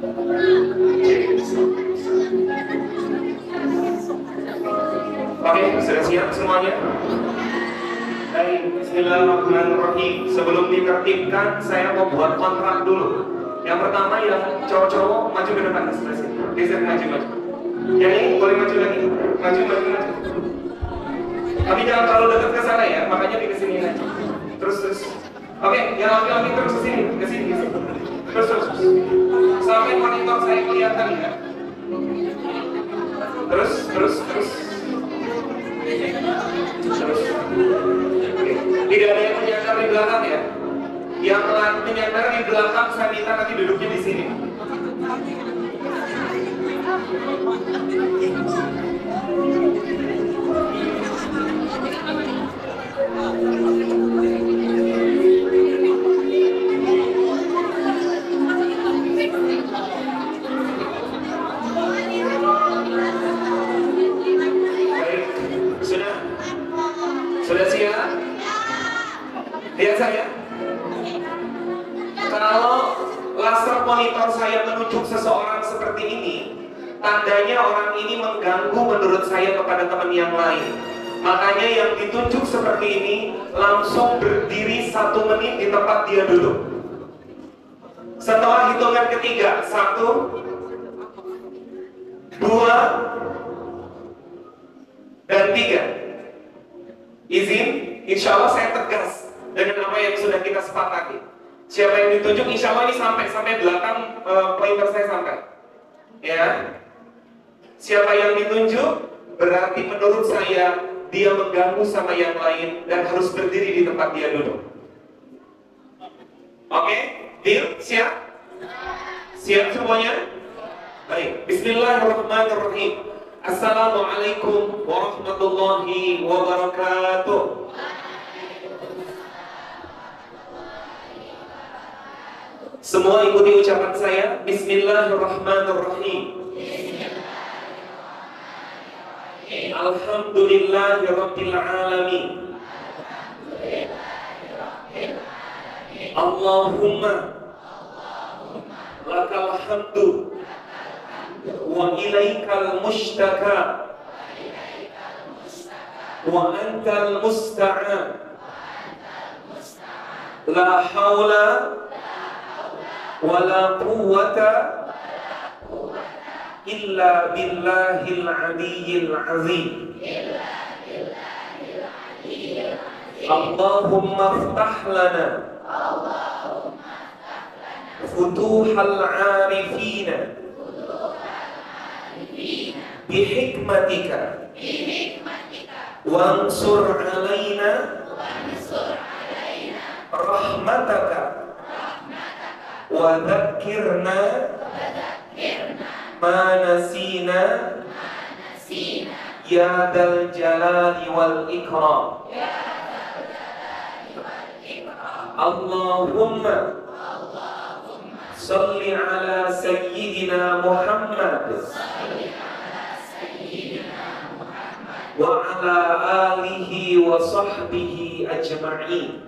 Oke, sudah siap semuanya? Baik, bismillahirrahmanirrahim. Sebelum ditertibkan, saya mau buat kontrak dulu. Yang pertama yang cowok-cowok maju ke depan, sebelah sini. Geser maju. Yang ini boleh maju lagi. Maju. Tapi jangan terlalu dekat ke sana ya, makanya di kesini aja. Terus. Oke, yang laki-laki terus ke sini. Terus. Sampai monitor saya kelihatan ya. Terus. Tidak ada yang menyandar di belakang ya. Yang menyandar di belakang saya minta nanti duduknya di sini. Baik, sudah siap? Lihat saya. Kalau laser monitor saya menunjuk seseorang seperti ini, tandanya orang ini mengganggu menurut saya kepada teman yang lain. Makanya yang ditunjuk seperti ini langsung berdiri 1 menit di tempat dia duduk. Setelah hitungan ketiga, 1, 2, dan 3. Izin, insya Allah saya tegas dengan apa yang sudah kita sepakati. Siapa yang ditunjuk, insya Allah ini sampai belakang pointer saya sampai. Ya, siapa yang ditunjuk berarti menurut saya dia mengganggu sama yang lain dan harus berdiri di tempat dia duduk. Oke, deal? Siap? Siap semuanya? Baik, bismillahirrahmanirrahim. Assalamualaikum warahmatullahi wabarakatuh. Semua ikuti ucapan saya. Bismillahirrahmanirrahim. Alhamdulillahirabbil alamin. Allahumma lakal hamdu wa ilaikal mushtaka wa antal musta'an. La hawla wala quwwata illa billahil aliyyil azim. Allahumma iftah lana futuhal arifina bihikmatika wansur alaina rahmataka wa dhakkirna ma nasina ya dzal jalali wal ikram. Allahumma salli ala sayyidina Muhammad wa ala alihi wa sahbihi ajma'in.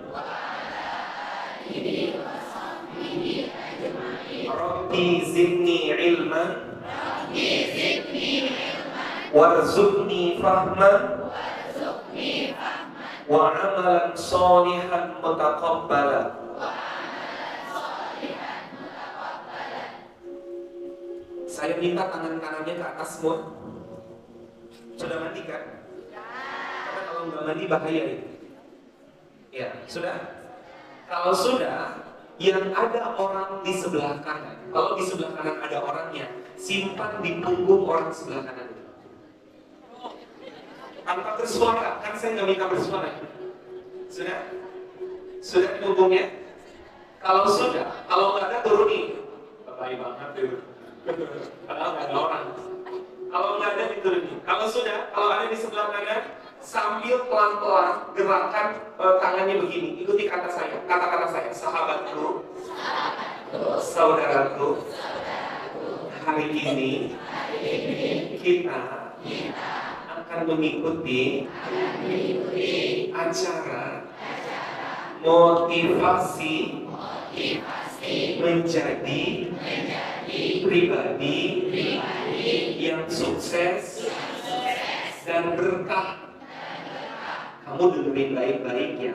Rabbi zidni ilman warzuqni fahman wa amalan salihan mutaqabbala. Saya minta tangan kanannya ke atas semua. Sudah mandi kan? Karena kalau nggak mandi bahaya itu. Ya, sudah. Kalau sudah, yang ada orang di sebelah kanan. Kalau di sebelah kanan ada orangnya, simpan di punggung orang sebelah kanan. Tanpa bersuara, kan saya nggak minta bersuara. Sudah? Sudah di punggungnya? Kalau sudah, kalau nggak ada turunin. Baik banget tuh. Padahal nggak ada orang. Kalau nggak ada diturunin. Kalau sudah, kalau ada di sebelah kanan, sambil pelan-pelan gerakan tangannya begini. Ikuti kata saya, kata-kata saya. Sahabatku, saudaraku, hari ini kita akan mengikuti acara motivasi menjadi pribadi yang sukses dan berkah. Kamu dengerin baik-baik ya.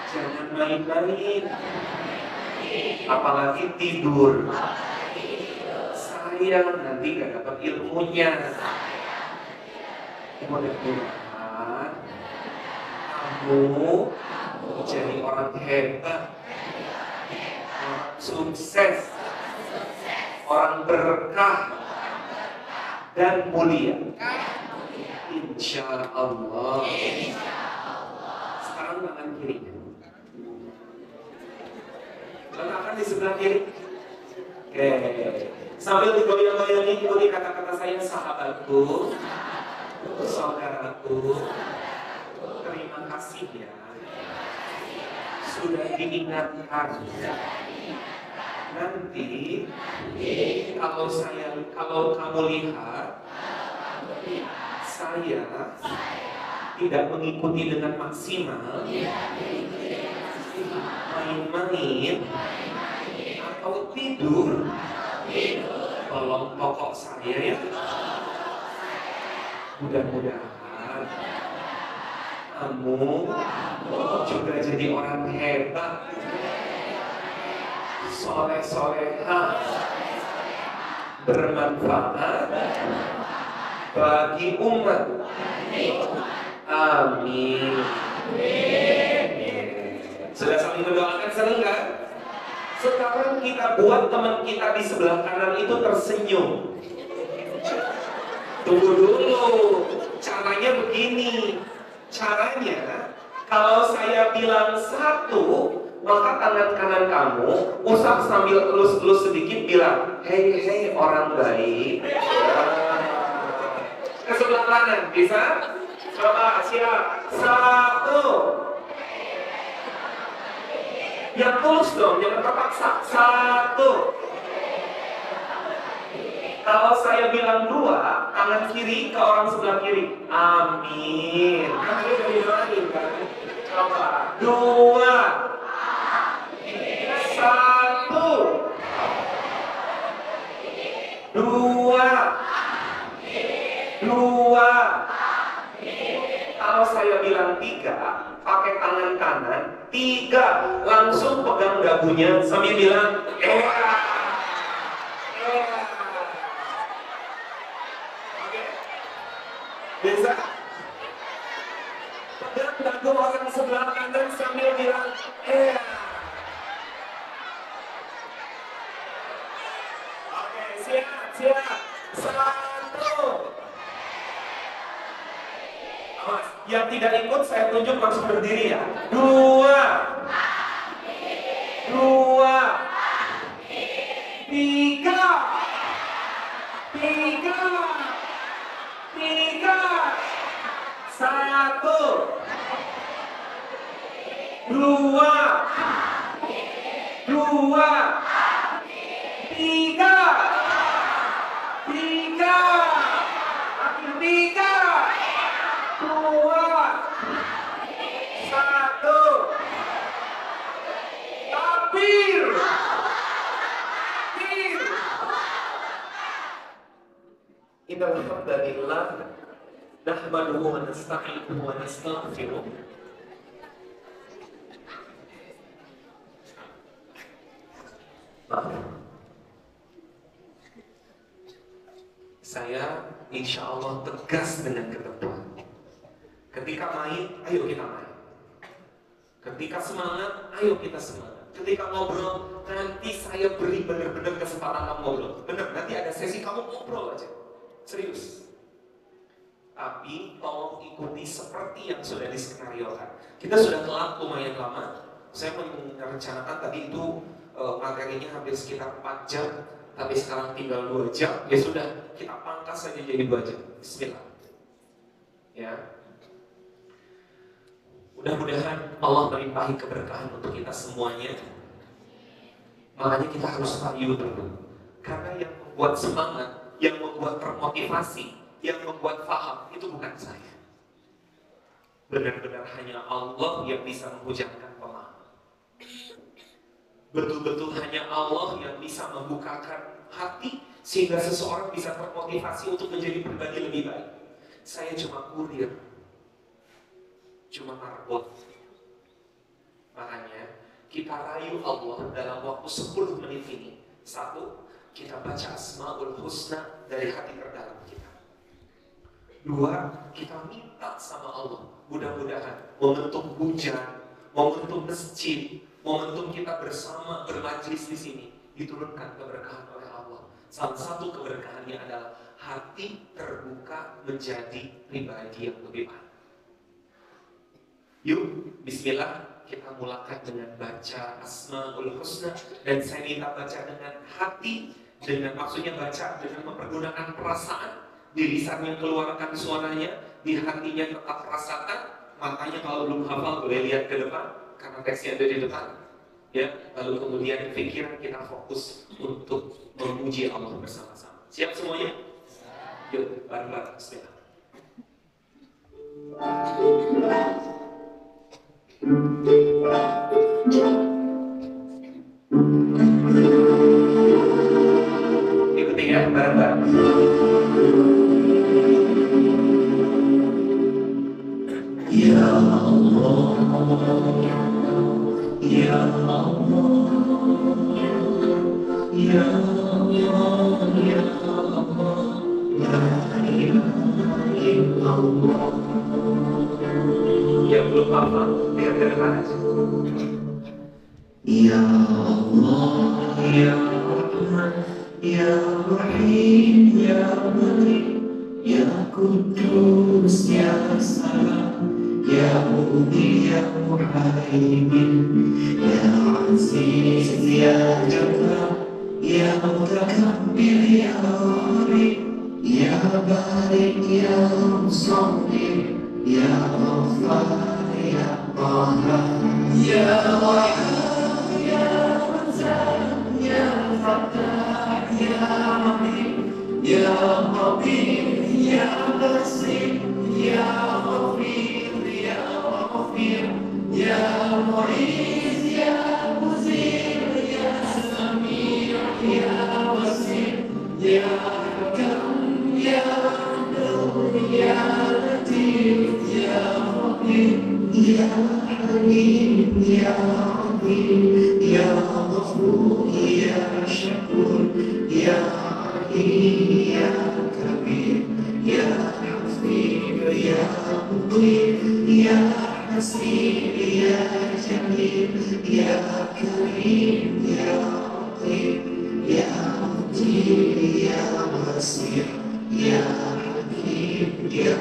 Jangan main-main, apalagi tidur. Sayang, nanti gak dapat ilmunya. Mudah-mudahan kamu jadi orang hebat, orang sukses, orang berkah dan mulia. Insya Allah. Sekarang tangan kirinya. Letakkan di sebelah kiri. Oke. Sambil digoyang-goyangin, ikuti kata-kata saya, sahabatku, saudaraku. Terima kasih ya. Sudah diingatkan. Nanti kalau kamu lihat saya tidak mengikuti dengan maksimal, main-main atau tidur, tolong pokok saya ya. Mudah-mudahan kamu juga jadi orang hebat, soleh-solehah, bermanfaat bagi umat. Amin. Sudah saling mendoakan, seneng kan? Sekarang kita buat teman kita di sebelah kanan itu tersenyum. Tunggu dulu. Caranya begini. Caranya, kalau saya bilang 1, maka tangan kanan kamu usap sambil elus-elus sedikit bilang, hei orang baik. Ke sebelah kanan, bisa? Coba, siap. 1. Yang tulus dong, jangan terpaksa. 1. Kalau saya bilang 2, tangan kiri ke orang sebelah kiri. Amin. Kan udah didoain kan? Coba. 2. 1. 2. 2. Kalau saya bilang 3, pakai tangan kanan. 3, langsung pegang dagunya sambil bilang, bisa? Pegang dagu orang sebelah kanan sambil bilang, Oke, siap. 1. Awas, yang tidak ikut saya tunjuk langsung berdiri ya. 2. 3. 1. 2. 3. 1. Takbir. Innal hamdalillah nahmaduhu wa nasta'inuhu wa nastaghfiruh. Saya insya Allah tegas dengan ketentuan. Ketika main, ayo kita main. Ketika semangat, ayo kita semangat. Ketika ngobrol, nanti saya beri benar-benar kesempatan kamu ngobrol. Benar, nanti ada sesi kamu ngobrol aja. Serius. Tapi tolong ikuti seperti yang sudah diskenariokan. Kita sudah telat lumayan lama. Saya merencanakan tadi itu materinya hampir sekitar 4 jam. Tapi sekarang tinggal 2 jam. Ya sudah, kita pangkas saja jadi 2 jam. Bismillah. Ya. Mudah-mudahan Allah melimpahi keberkahan untuk kita semuanya. Makanya kita harus rayu dulu. Karena yang membuat semangat, yang membuat termotivasi, yang membuat paham, itu bukan saya. Benar-benar hanya Allah yang bisa menghujamkan pemahaman. Betul-betul hanya Allah yang bisa membukakan hati sehingga seseorang bisa termotivasi untuk menjadi pribadi lebih baik. Saya cuma kurir, cuma marbot. Makanya kita rayu Allah dalam waktu 10 menit ini. Satu, kita baca Asmaul Husna dari hati terdalam kita. Dua, kita minta sama Allah, mudah-mudahan momentum hujan, momentum masjid, momentum kita bersama bermajlis di sini diturunkan keberkahan oleh Allah. Salah satu keberkahannya adalah hati terbuka menjadi pribadi yang lebih baik. Yuk, bismillah, kita mulakan dengan baca Asmaul Husna. Dan saya minta baca dengan hati, dengan maksudnya baca dengan mempergunakan perasaan. Di lisannya keluarkan suaranya, di hatinya tetap rasakan. Matanya kalau belum hafal boleh lihat ke depan, karena teksnya ada di depan. Ya, lalu kemudian pikiran kita fokus untuk memuji Allah bersama-sama. Siap semuanya? Yuk, bareng-bareng. Bismillah. Ikuti ya, bareng-bareng. Ya Allah, Ya Allah, Ya Allah, Ya Allah, La ilaha illallah. Yang belum hafal, lihat ke depan aja. Ya Allah, Ya Rahman, Ya Rahim, Ya Malik, Ya Kudus, Ya Salam, Ya Mu'min, Ya Muhaimin, Ya Aziz, Ya Jabbar, Ya Mutakabbir, Ya Gharib, Ya Barik, Ya Musawwir, Ya Ghaffar, Ya Qahhar, Ya Wahhab, Ya Razzaq, Ya Fattah, Ya Rahim, Ya Khabir, Ya Basir, Ya Ghafir, Ya Ghafir, Ya Mu'iz, Ya Muzir, Ya Sami', Ya Basir, Ya Hakam, Ya Nur, Ya Latif, Ya Rahim, Ya Halim, Ya Rahim, Ya Ghafur, Ya Shakur, Ya Ali, Ya Kabir, Ya Hafid, Ya Muqim, Ya Hasib, Ya Jamil, Ya Karim, Ya Latif, Ya Mutir, Ya Basir, Ya Hakim, Ya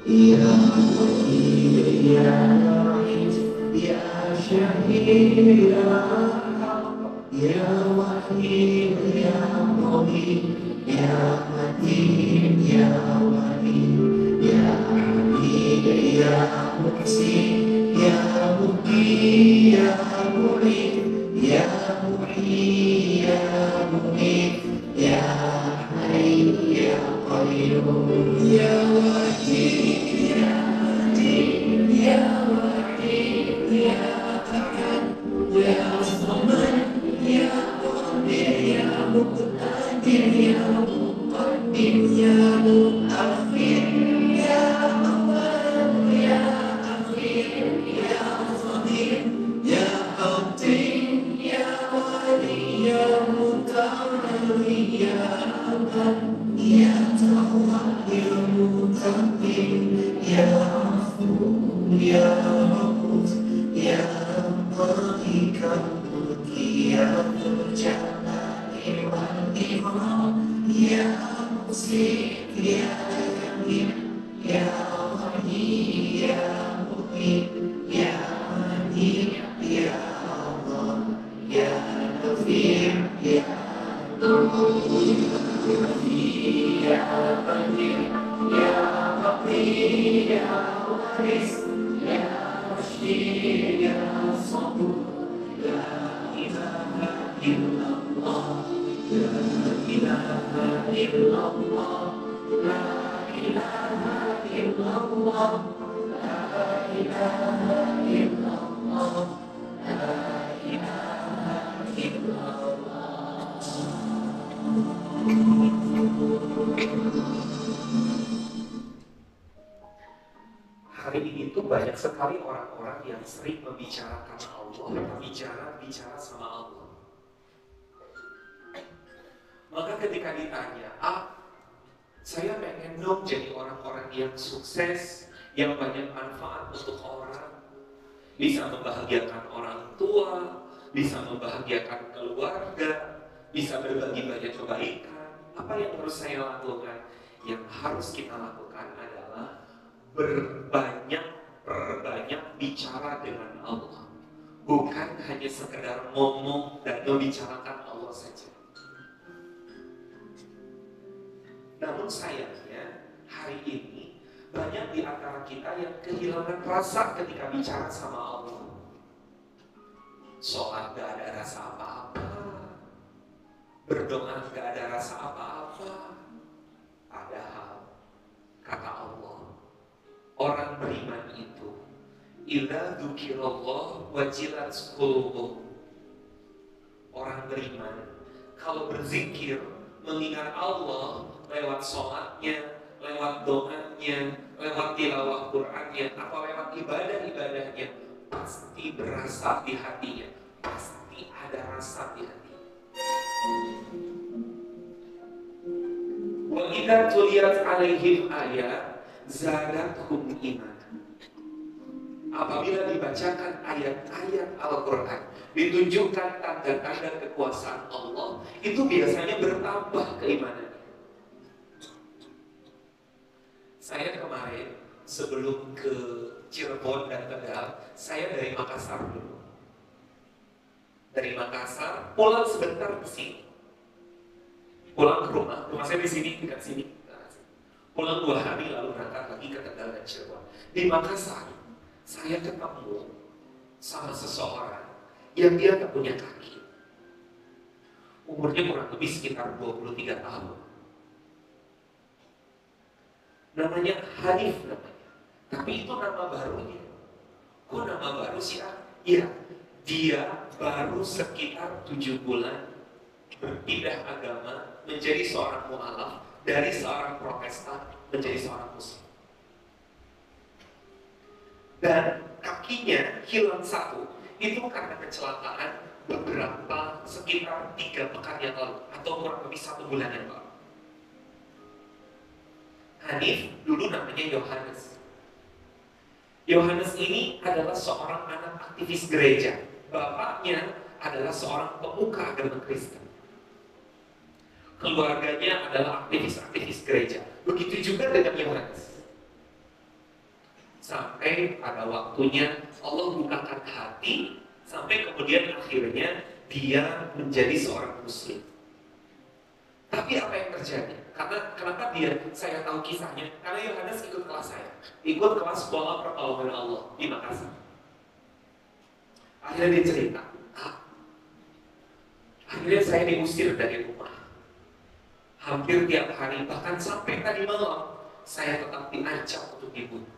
Ya Wahid, Ya Wahid, Ya Shahid, Ya Haq, Ya Wahid, Ya Mu'min, Ya Matin, Ya Wali, Ya Hamid, Ya Muhsin, Ya Muqi, Ya Mu'id, Ya Muhyi, Ya Mumit, Ya Hayy, Ya Qayyum, Ya Wajid, Ya Hakim, Ya Wahid, Ya Ahad, Ya Samad, Ya Qadir, Ya Muqtadir, Ya Muqaddim, Ya Muakhir, Ya Awwal, Ya Akhir, Ya Zahir, Ya Batin, Ya Wali, Ya Mutawalli, Ya Abad, Ya Tawwab, Ya Mutaqqin, Ya Afu, Ya Rauf, Ya Malik al-Mulki, Ya Dzul Jalali wal Ikram, Ya Musi, Ya Jamil, Ya Ghani, Ya Mu'min, Ya Mani, Ya Allah, Ya Nafir, Ya Nur, Ya Qadir, Ya Baqi, Ya Waris, Ya Rashid, Ya Sabur, La ilaha illallah, La ilaha illallah, La ilaha illallah. banyak sekali orang-orang yang sering membicarakan Allah, bicara sama Allah. Maka ketika ditanya, saya pengen dong jadi orang-orang yang sukses, yang banyak manfaat untuk orang, bisa membahagiakan orang tua, bisa membahagiakan keluarga, bisa berbagi banyak kebaikan. Apa yang harus saya lakukan? Yang harus kita lakukan adalah perbanyak bicara dengan Allah. Bukan hanya sekedar ngomong dan membicarakan Allah saja. Namun sayangnya hari ini banyak di antara kita yang kehilangan rasa ketika bicara sama Allah. Sholat gak ada rasa apa-apa, berdoa gak ada rasa apa-apa. Padahal kata Allah, orang beriman itu idza dzukirallah wajilat qulubuhum. Orang beriman kalau berzikir, mengingat Allah lewat sholatnya, lewat doanya, lewat tilawah Qur'annya, atau lewat ibadah-ibadahnya, pasti berasa di hatinya, pasti ada rasa di hatinya. Wa idza tuliyat alaihim ayat zadathum iman. Apabila dibacakan ayat-ayat Al-Quran, ditunjukkan tanda-tanda kekuasaan Allah, itu biasanya bertambah keimanan. Saya kemarin sebelum ke Cirebon dan Tegal, saya dari Makassar dulu. Dari Makassar pulang sebentar ke sini. Pulang ke rumah saya di sini, dekat sini. Pulang 2 hari lalu berangkat lagi ke Tegal dan Cirebon. Di Makassar saya ketemu sama seseorang yang dia tak punya kaki. Umurnya kurang lebih sekitar 23 tahun. Namanya Hanif namanya. Tapi itu nama barunya. Kok nama baru sih? Iya, dia baru sekitar 7 bulan berpindah agama menjadi seorang mu'alaf, dari seorang Protestan menjadi seorang Muslim. Dan kakinya hilang satu, itu karena kecelakaan sekitar 3 pekan yang lalu, atau kurang lebih 1 bulan yang lalu. Hanif dulu namanya Yohanes. Yohanes ini adalah seorang anak aktivis gereja. Bapaknya adalah seorang pemuka agama Kristen. Keluarganya adalah aktivis-aktivis gereja. Begitu juga dengan Yohanes. Sampai pada waktunya Allah bukakan hati, sampai kemudian akhirnya dia menjadi seorang Muslim. Tapi apa yang terjadi? Kenapa saya tahu kisahnya? Karena Yohanes ikut kelas saya, ikut kelas sekolah pertolongan Allah di Makassar. Akhirnya dia cerita, akhirnya saya diusir dari rumah. Hampir tiap hari, bahkan sampai tadi malam, saya tetap diancam untuk dibunuh.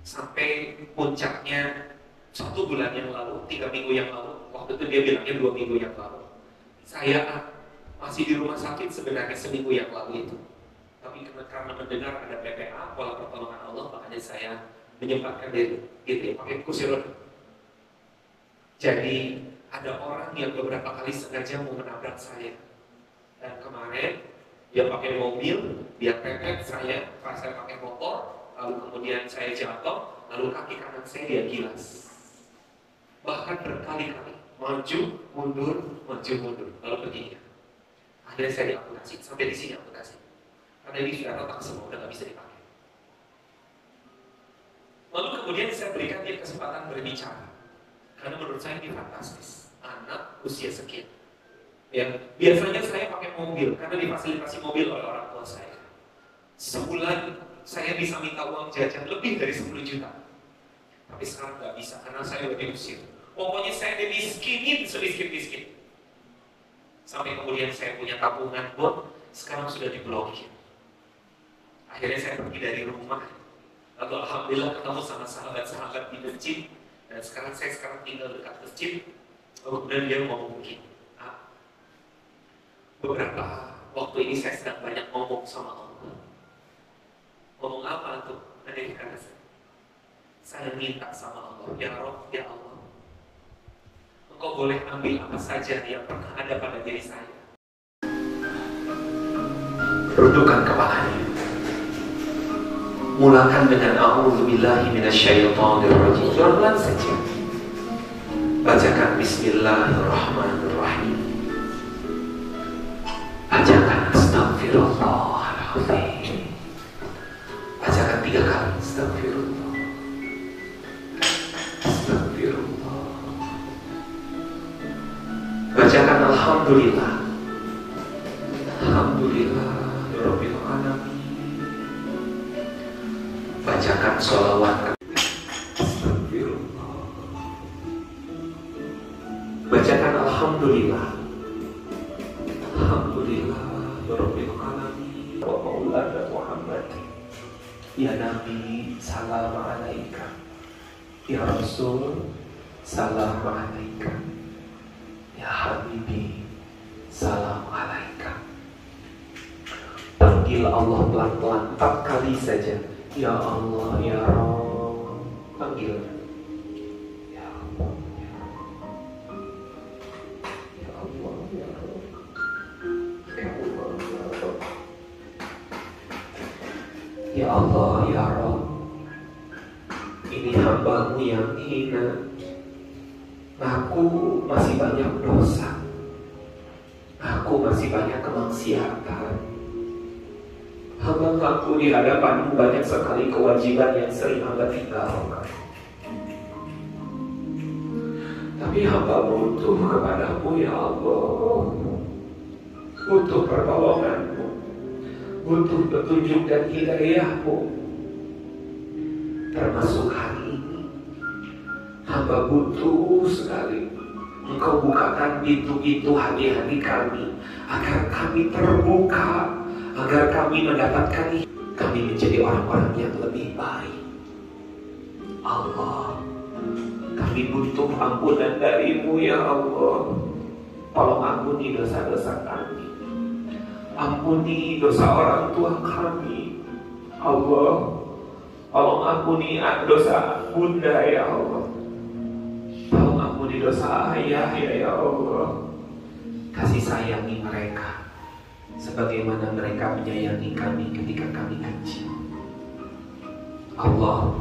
Sampai puncaknya 1 bulan yang lalu, 3 minggu yang lalu, waktu itu dia bilangnya 2 minggu yang lalu, saya masih di rumah sakit sebenarnya seminggu yang lalu itu. Tapi karena mendengar ada PPA, pola pertolongan Allah, makanya saya menyempatkan diri, gitu ya, pakai kursi roda. Jadi ada orang yang beberapa kali sengaja mau menabrak saya. Dan kemarin dia pakai mobil, dia pepet saya pakai motor, lalu kemudian saya jatuh, lalu kaki kanan saya dia gilas. Bahkan berkali-kali maju mundur, lalu begini. Akhirnya saya diamputasi, sampai di sini amputasi. Karena ini sudah retak semua, udah nggak bisa dipakai. Lalu kemudian saya berikan dia kesempatan berbicara, karena menurut saya ini fantastis. Anak usia sekian. Ya, biasanya saya pakai mobil, karena difasilitasi mobil oleh orang tua saya. Sebulan saya bisa minta uang jajan lebih dari 10 juta. Tapi sekarang nggak bisa, karena saya udah diusir. Pokoknya saya dimiskinin, semiskin-miskin. Sampai kemudian saya punya tabungan pun sekarang sudah diblokir. Akhirnya saya pergi dari rumah. Lalu alhamdulillah ketemu sama sahabat-sahabat di masjid. Dan sekarang saya tinggal dekat masjid. Lalu kemudian dia ngomong begini. Beberapa waktu ini saya sedang banyak ngomong sama Allah. Ngomong apa tuh? Ada di kata saya. saya minta sama Allah, ya Rabb, ya Allah, Engkau boleh ambil apa saja yang pernah ada pada diri saya. Runtuhkan kepalanya. Mulakan dengan a'udzubillahi minasyaitonirrajim. Pelan-pelan saja. Bacakan Bismillahirrahmanirrahim. Bacakan Astagfirullahaladzim. Bacakan 3 kali Astagfirullah. Astagfirullah. Bacakan Alhamdulillah. Alhamdulillah Rabbil Alamin. Bacakan sholawat. Astagfirullah. Bacakan Alhamdulillah. Alhamdulillah Rabbil Alamin. Wa maulana Muhammad. Ya Nabi, salam alaika. Ya Rasul, salam alaika. Ya Habibi, salam alaika. Panggil Allah pelan-pelan 4 kali saja. Ya Allah, ya Rabb. Panggil. Ya Allah, ya Rabb. Ya Allah, ya Rabb. Ya Allah, ya Rabb. Ya Allah, ya Rabb. Ini hamba-Mu yang hina. Aku masih banyak dosa. Aku masih banyak kemaksiatan. Hamba mengaku di hadapan-Mu banyak sekali kewajiban yang sering hamba tinggalkan. Tapi hamba butuh kepada-Mu, ya Allah. Butuh pertolongan-Mu. Butuh petunjuk dan hidayah-Mu. Termasuk hari ini, hamba butuh sekali Engkau bukakan pintu-pintu hati-hati kami, agar kami terbuka, agar kami mendapatkan kami menjadi orang-orang yang lebih baik. Allah, kami butuh ampunan dari-Mu, ya Allah. Tolong ampuni dosa-dosa kami. Ampuni dosa orang tua kami, Allah. Tolong ampuni dosa bunda, ya Allah. Tolong ampuni dosa ayah, ya Allah. Kasih sayangi mereka sebagaimana mereka menyayangi kami ketika kami kecil. Allah,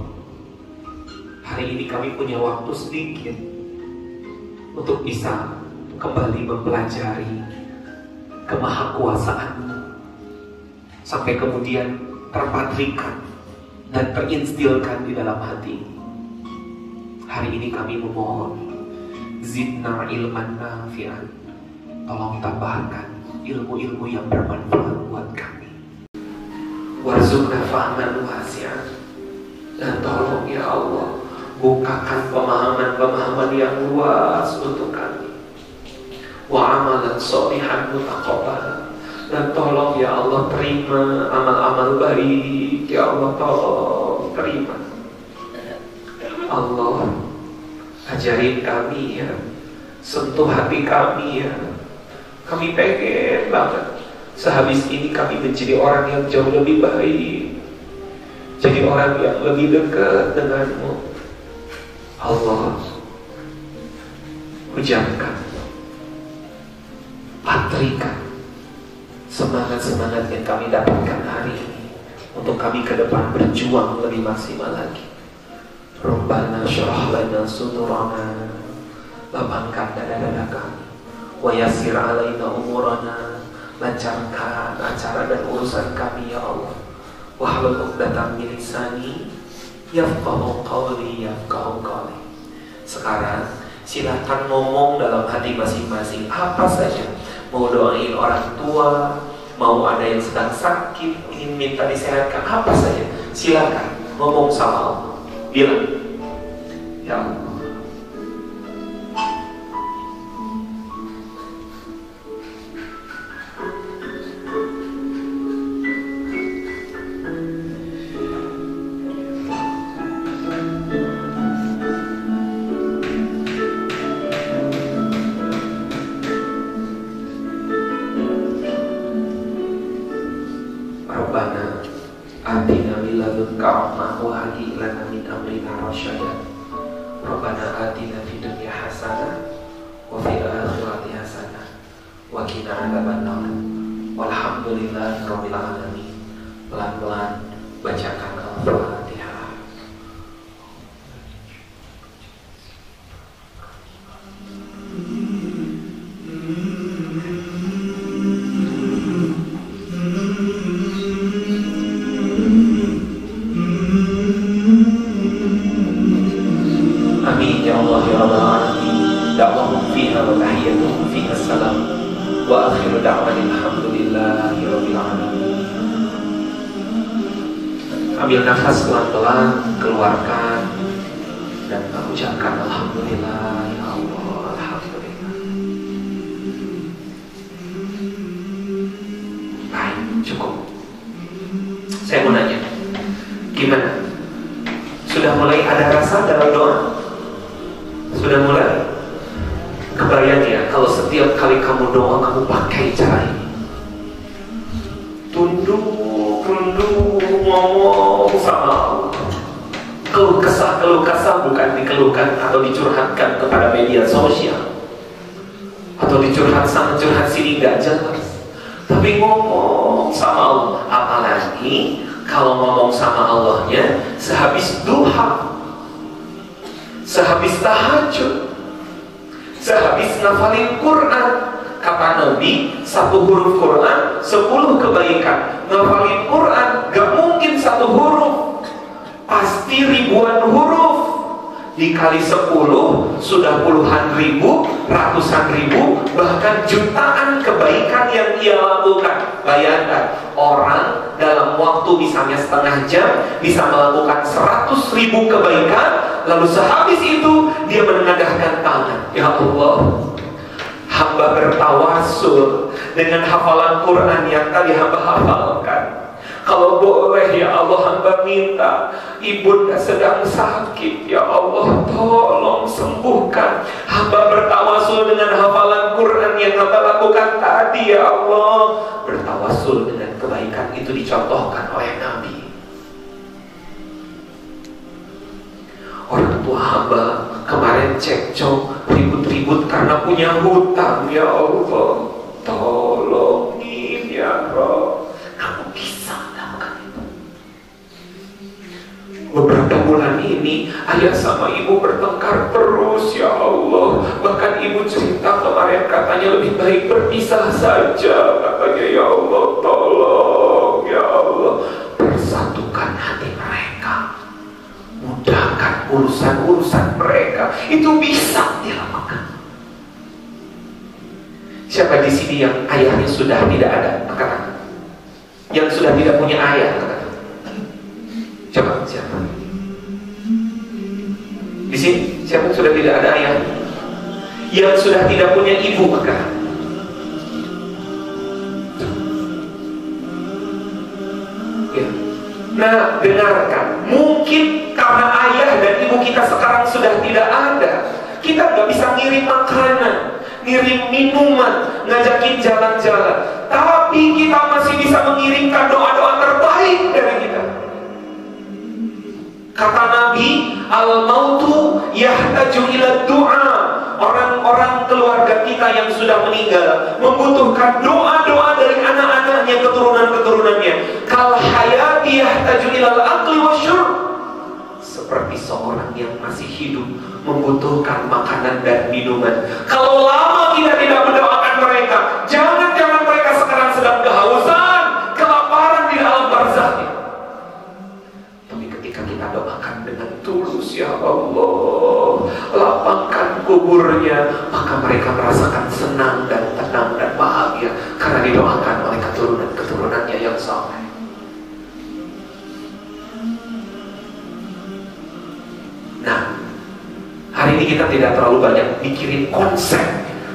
hari ini kami punya waktu sedikit untuk bisa kembali mempelajari kemahakuasaan-Mu, sampai kemudian terpatrikan dan terinstilkan di dalam hati. Hari ini kami memohon, zidna ilman nafi'an. Tolong tambahkan ilmu-ilmu yang bermanfaat buat kami. Warzuqna fahman wasi'an. Dan tolong, ya Allah, bukakan pemahaman-pemahaman yang luas untuk kami. Wa amalan sholihan mutaqabbal. Dan tolong, ya Allah, terima amal-amal baik. Ya Allah, tolong terima. Allah, ajarin kami, ya. Sentuh hati kami, ya. Kami pengen banget sehabis ini kami menjadi orang yang jauh lebih baik, jadi orang yang lebih dekat dengan-Mu. Allah, hujamkan, patrikan semangat-semangat yang kami dapatkan hari ini untuk kami ke depan berjuang lebih maksimal lagi. Rabbana syrah lana sudurana, lapangkan dada-dada kami. Wa yassir alaina umurana, lancarkan acara dan urusan kami, ya Allah. Wahlul 'uqdatam min lisani yafqahu qawli yafqahu qawli. Sekarang silakan ngomong dalam hati masing-masing apa saja. Mau doain orang tua, mau ada yang sedang sakit, ingin minta disehatkan, apa saja. Silakan ngomong sama Allah. Bilang, ya Allah, Rabbana atina min ladunka rahmah wa hayyi lana min amrina rasyadan. Rabbana atina fid dunya hasanah wa fil akhirati hasanah wa qina adzabannar. Walhamdulillahirabbil alamin. Pelan-pelan bacakan Al-Fatihah. Amin ya Allah ya Rabbal alamin. Da'wahum fiha wa tahiyyatuhum fiha salam. Wa akhiru da'wana alhamdulillahi rabbil alamin. Ambil nafas pelan-pelan, keluarkan dan ucapkan alhamdulillah ya Allah, alhamdulillah. Baik, cukup. Saya mau nanya, gimana? Sudah mulai ada rasa dalam doa? Sudah mulai? Kebayang ya, kalau setiap kali kamu doa, kamu pakai cara ini. Tunduk, ngomong sama Allah. Keluh kesah bukan dikeluhkan atau dicurhatkan kepada media sosial, atau curhat sini gak jelas, tapi ngomong sama Allah. Apalagi kalau ngomong sama Allahnya sehabis duha, sehabis tahajud, sehabis ngafalin Quran. Kata Nabi, 1 huruf Quran 10 kebaikan. Ngafalin Quran gak mungkin 1 huruf, pasti ribuan huruf. Dikali 10 sudah puluhan ribu, ratusan ribu, bahkan jutaan kebaikan yang ia lakukan. Bayangkan, orang dalam waktu misalnya setengah jam bisa melakukan 100.000 kebaikan. Lalu sehabis itu dia menengadahkan tangan, ya Allah, hamba bertawasul dengan hafalan Quran yang tadi hamba hafalkan. Kalau boleh ya Allah, hamba minta ibunda sedang sakit, ya Allah tolong sembuhkan. Hamba bertawasul dengan hafalan Quran yang hamba lakukan tadi, ya Allah. Bertawasul dengan kebaikan itu dicontohkan oleh Nabi. Orang tua hamba kemarin cekcok, ribut-ribut karena punya hutang, ya Allah tolongin ya Rob. Kamu bisa melakukan itu. Beberapa bulan ini ayah sama ibu bertengkar terus, ya Allah. Bahkan ibu cerita kemarin katanya lebih baik berpisah saja, katanya. Ya Allah tolong, ya Allah, persatukan hati mereka, mudahkan urusan-urusan mereka. Itu bisa dilakukan. Siapa di sini yang ayahnya sudah tidak ada? Angkat tangan. Yang sudah tidak punya ayah, angkat tangan. Coba, siapa? Di sini, siapa yang sudah tidak ada ayah? Yang sudah tidak punya ibu, angkat tangan. Ya. Nah, dengarkan. Mungkin karena ayah dan ibu kita sekarang sudah tidak ada, kita nggak bisa ngirim makanan, ngirim minuman, ngajakin jalan-jalan, tapi kita masih bisa mengirimkan doa-doa terbaik dari kita. Kata Nabi, al-mautu yahtaju ila du'a. Orang-orang keluarga kita yang sudah meninggal membutuhkan doa-doa dari anak-anaknya, keturunan-keturunannya. Kal hayati yahtaju ilal aqli wasyurb. Seperti seorang yang masih hidup membutuhkan makanan dan minuman. Kalau lama kita tidak mendoakan mereka, jangan-jangan mereka sekarang sedang kehausan, kelaparan di alam barzakh. Tapi ketika kita doakan dengan tulus, ya Allah, lapangkan kuburnya, maka mereka merasakan senang dan tenang dan bahagia karena didoakan oleh keturunan-keturunannya yang saleh. Nah, hari ini kita tidak terlalu banyak mikirin konsep.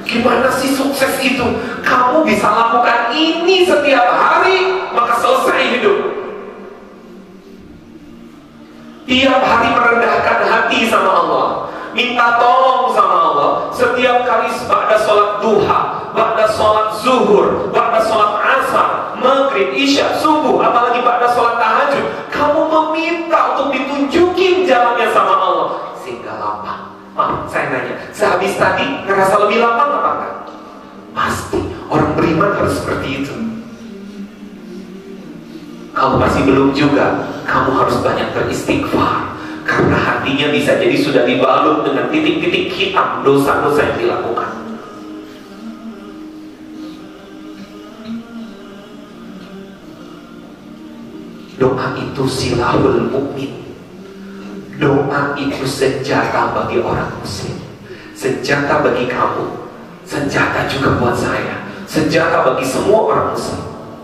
Gimana sih sukses itu? Kamu bisa lakukan ini setiap hari, maka selesai hidup. Tiap hari merendahkan hati sama Allah, minta tolong sama Allah. Setiap kali ba'da sholat duha, ba'da sholat zuhur, ba'da sholat asar, maghrib, isya, subuh, apalagi ba'da sholat tahajud, kamu meminta untuk ditunjukin jalannya sama Maaf, saya nanya, sehabis tadi ngerasa lebih lapang apa enggak? Pasti, orang beriman harus seperti itu. Kalau masih belum juga, kamu harus banyak beristighfar. Karena hatinya bisa jadi sudah dibalut dengan titik-titik hitam dosa-dosa yang dilakukan. Doa itu silahul mukmin. Doa itu senjata bagi orang muslim, senjata bagi kamu, senjata juga buat saya, senjata bagi semua orang muslim.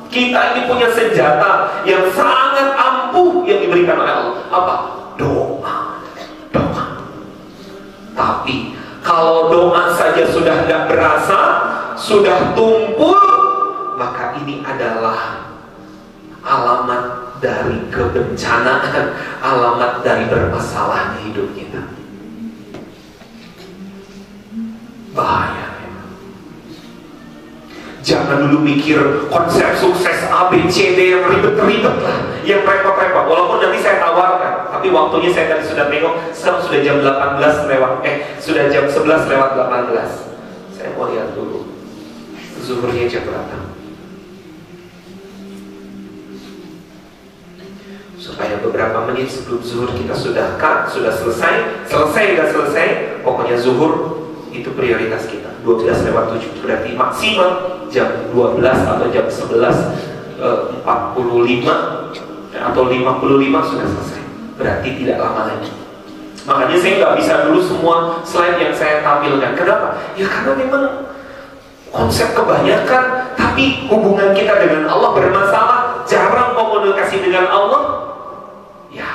Kita ini punya senjata yang sangat ampuh yang diberikan oleh Allah. Apa? Doa. Doa. Tapi kalau doa saja sudah tidak berasa, sudah tumpul, maka ini adalah alamat dari kebencanaan, alamat dari bermasalahnya hidup kita. Bahaya. Jangan dulu mikir konsep sukses A, B, C, D yang ribet-ribet lah, yang repot-repot. Walaupun nanti saya tawarkan, tapi waktunya saya tadi sudah tengok, sekarang sudah jam 18 lewat, sudah jam 11 lewat 18. Saya mau lihat dulu zuhurnya jam berapa, supaya beberapa menit sebelum zuhur kita sudah selesai, nggak selesai, pokoknya zuhur itu prioritas kita. 12 lewat 7 berarti maksimal jam 12 atau jam 11:45 atau 55 sudah selesai. Berarti tidak lama lagi. Makanya saya nggak bisa dulu semua slide yang saya tampilkan. Kenapa? Ya karena memang konsep kebanyakan, tapi hubungan kita dengan Allah bermasalah, jarang komunikasi dengan Allah. Ya,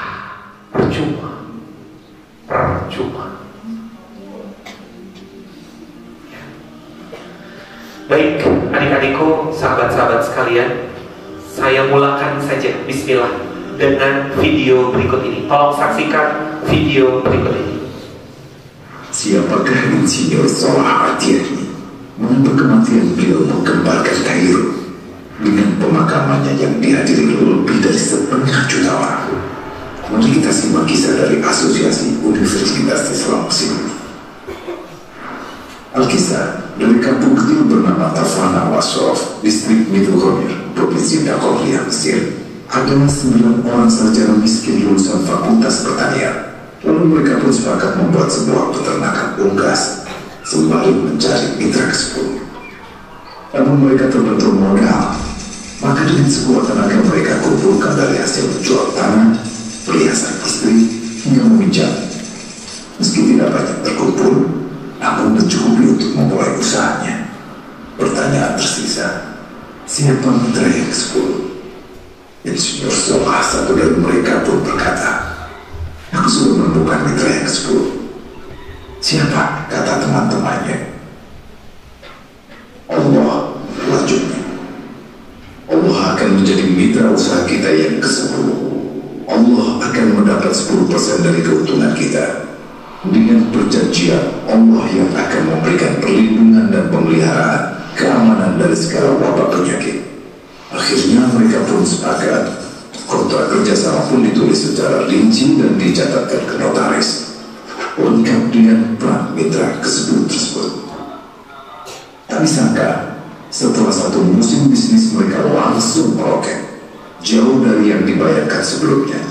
percuma. Baik, adik-adikku, sahabat-sahabat sekalian, saya mulakan saja bismillah dengan video berikut ini. Tolong saksikan video berikut ini. Siapakah Insinyur Salah Atiani? Mengapa kematian beliau menggemparkan Kairo dengan pemakamannya yang dihadiri lebih dari 1,5 juta orang? Mari kita simak kisah dari Asosiasi Universitas Islam Mesir. Alkisah dari kampung kecil bernama Tafana Wasrof, distrik Midul Khomir, provinsi Dakhoulia, Mesir, adalah 9 orang sarjana miskin lulusan fakultas pertanian. Lalu mereka pun sepakat membuat sebuah peternakan unggas sembari mencari mitra ke-10. Namun mereka terbentur modal, maka dengan sekuat tenaga mereka kumpulkan dari hasil menjual tanah, perhiasan istri, hingga meminjam. Meski tidak banyak terkumpul, namun mencukupi untuk memulai usahanya. Pertanyaan tersisa, siapa mitra yang ke-10? Insinyur Salah, satu dari mereka pun berkata, aku sudah menemukan mitra yang ke-10. Siapa? Kata teman-temannya. Allah, lanjutnya. Allah akan menjadi mitra usaha kita yang ke-10. Allah akan mendapat 10% dari keuntungan kita. Dengan perjanjian Allah yang akan memberikan perlindungan dan pemeliharaan, keamanan dari segala wabah penyakit. Akhirnya mereka pun sepakat. Kontrak kerjasama pun ditulis secara rinci dan dicatatkan ke notaris, lengkap dengan peran mitra ke-10 tersebut. Tak disangka, setelah 1 musim bisnis mereka langsung meroket, jauh dari yang dibayarkan sebelumnya.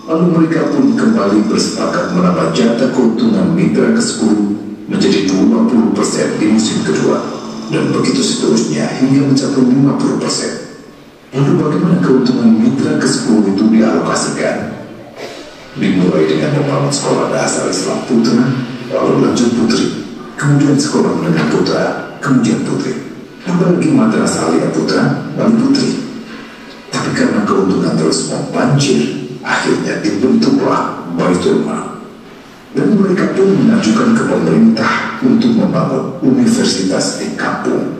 Lalu mereka pun kembali bersepakat menambah jatah keuntungan mitra ke-10 menjadi 20% di musim kedua, dan begitu seterusnya hingga mencapai 50%. Lalu bagaimana keuntungan mitra ke-10 itu dialokasikan? Dimulai dengan membangun sekolah dasar Islam putra, lalu lanjut putri, kemudian sekolah menengah putra, kemudian putri, apalagi madrasah alia putra, lalu putri. Tapi karena keuntungan terus membanjir, akhirnya dibentuklah Baitul Mal, dan mereka pun mengajukan ke pemerintah untuk membangun universitas di kampung.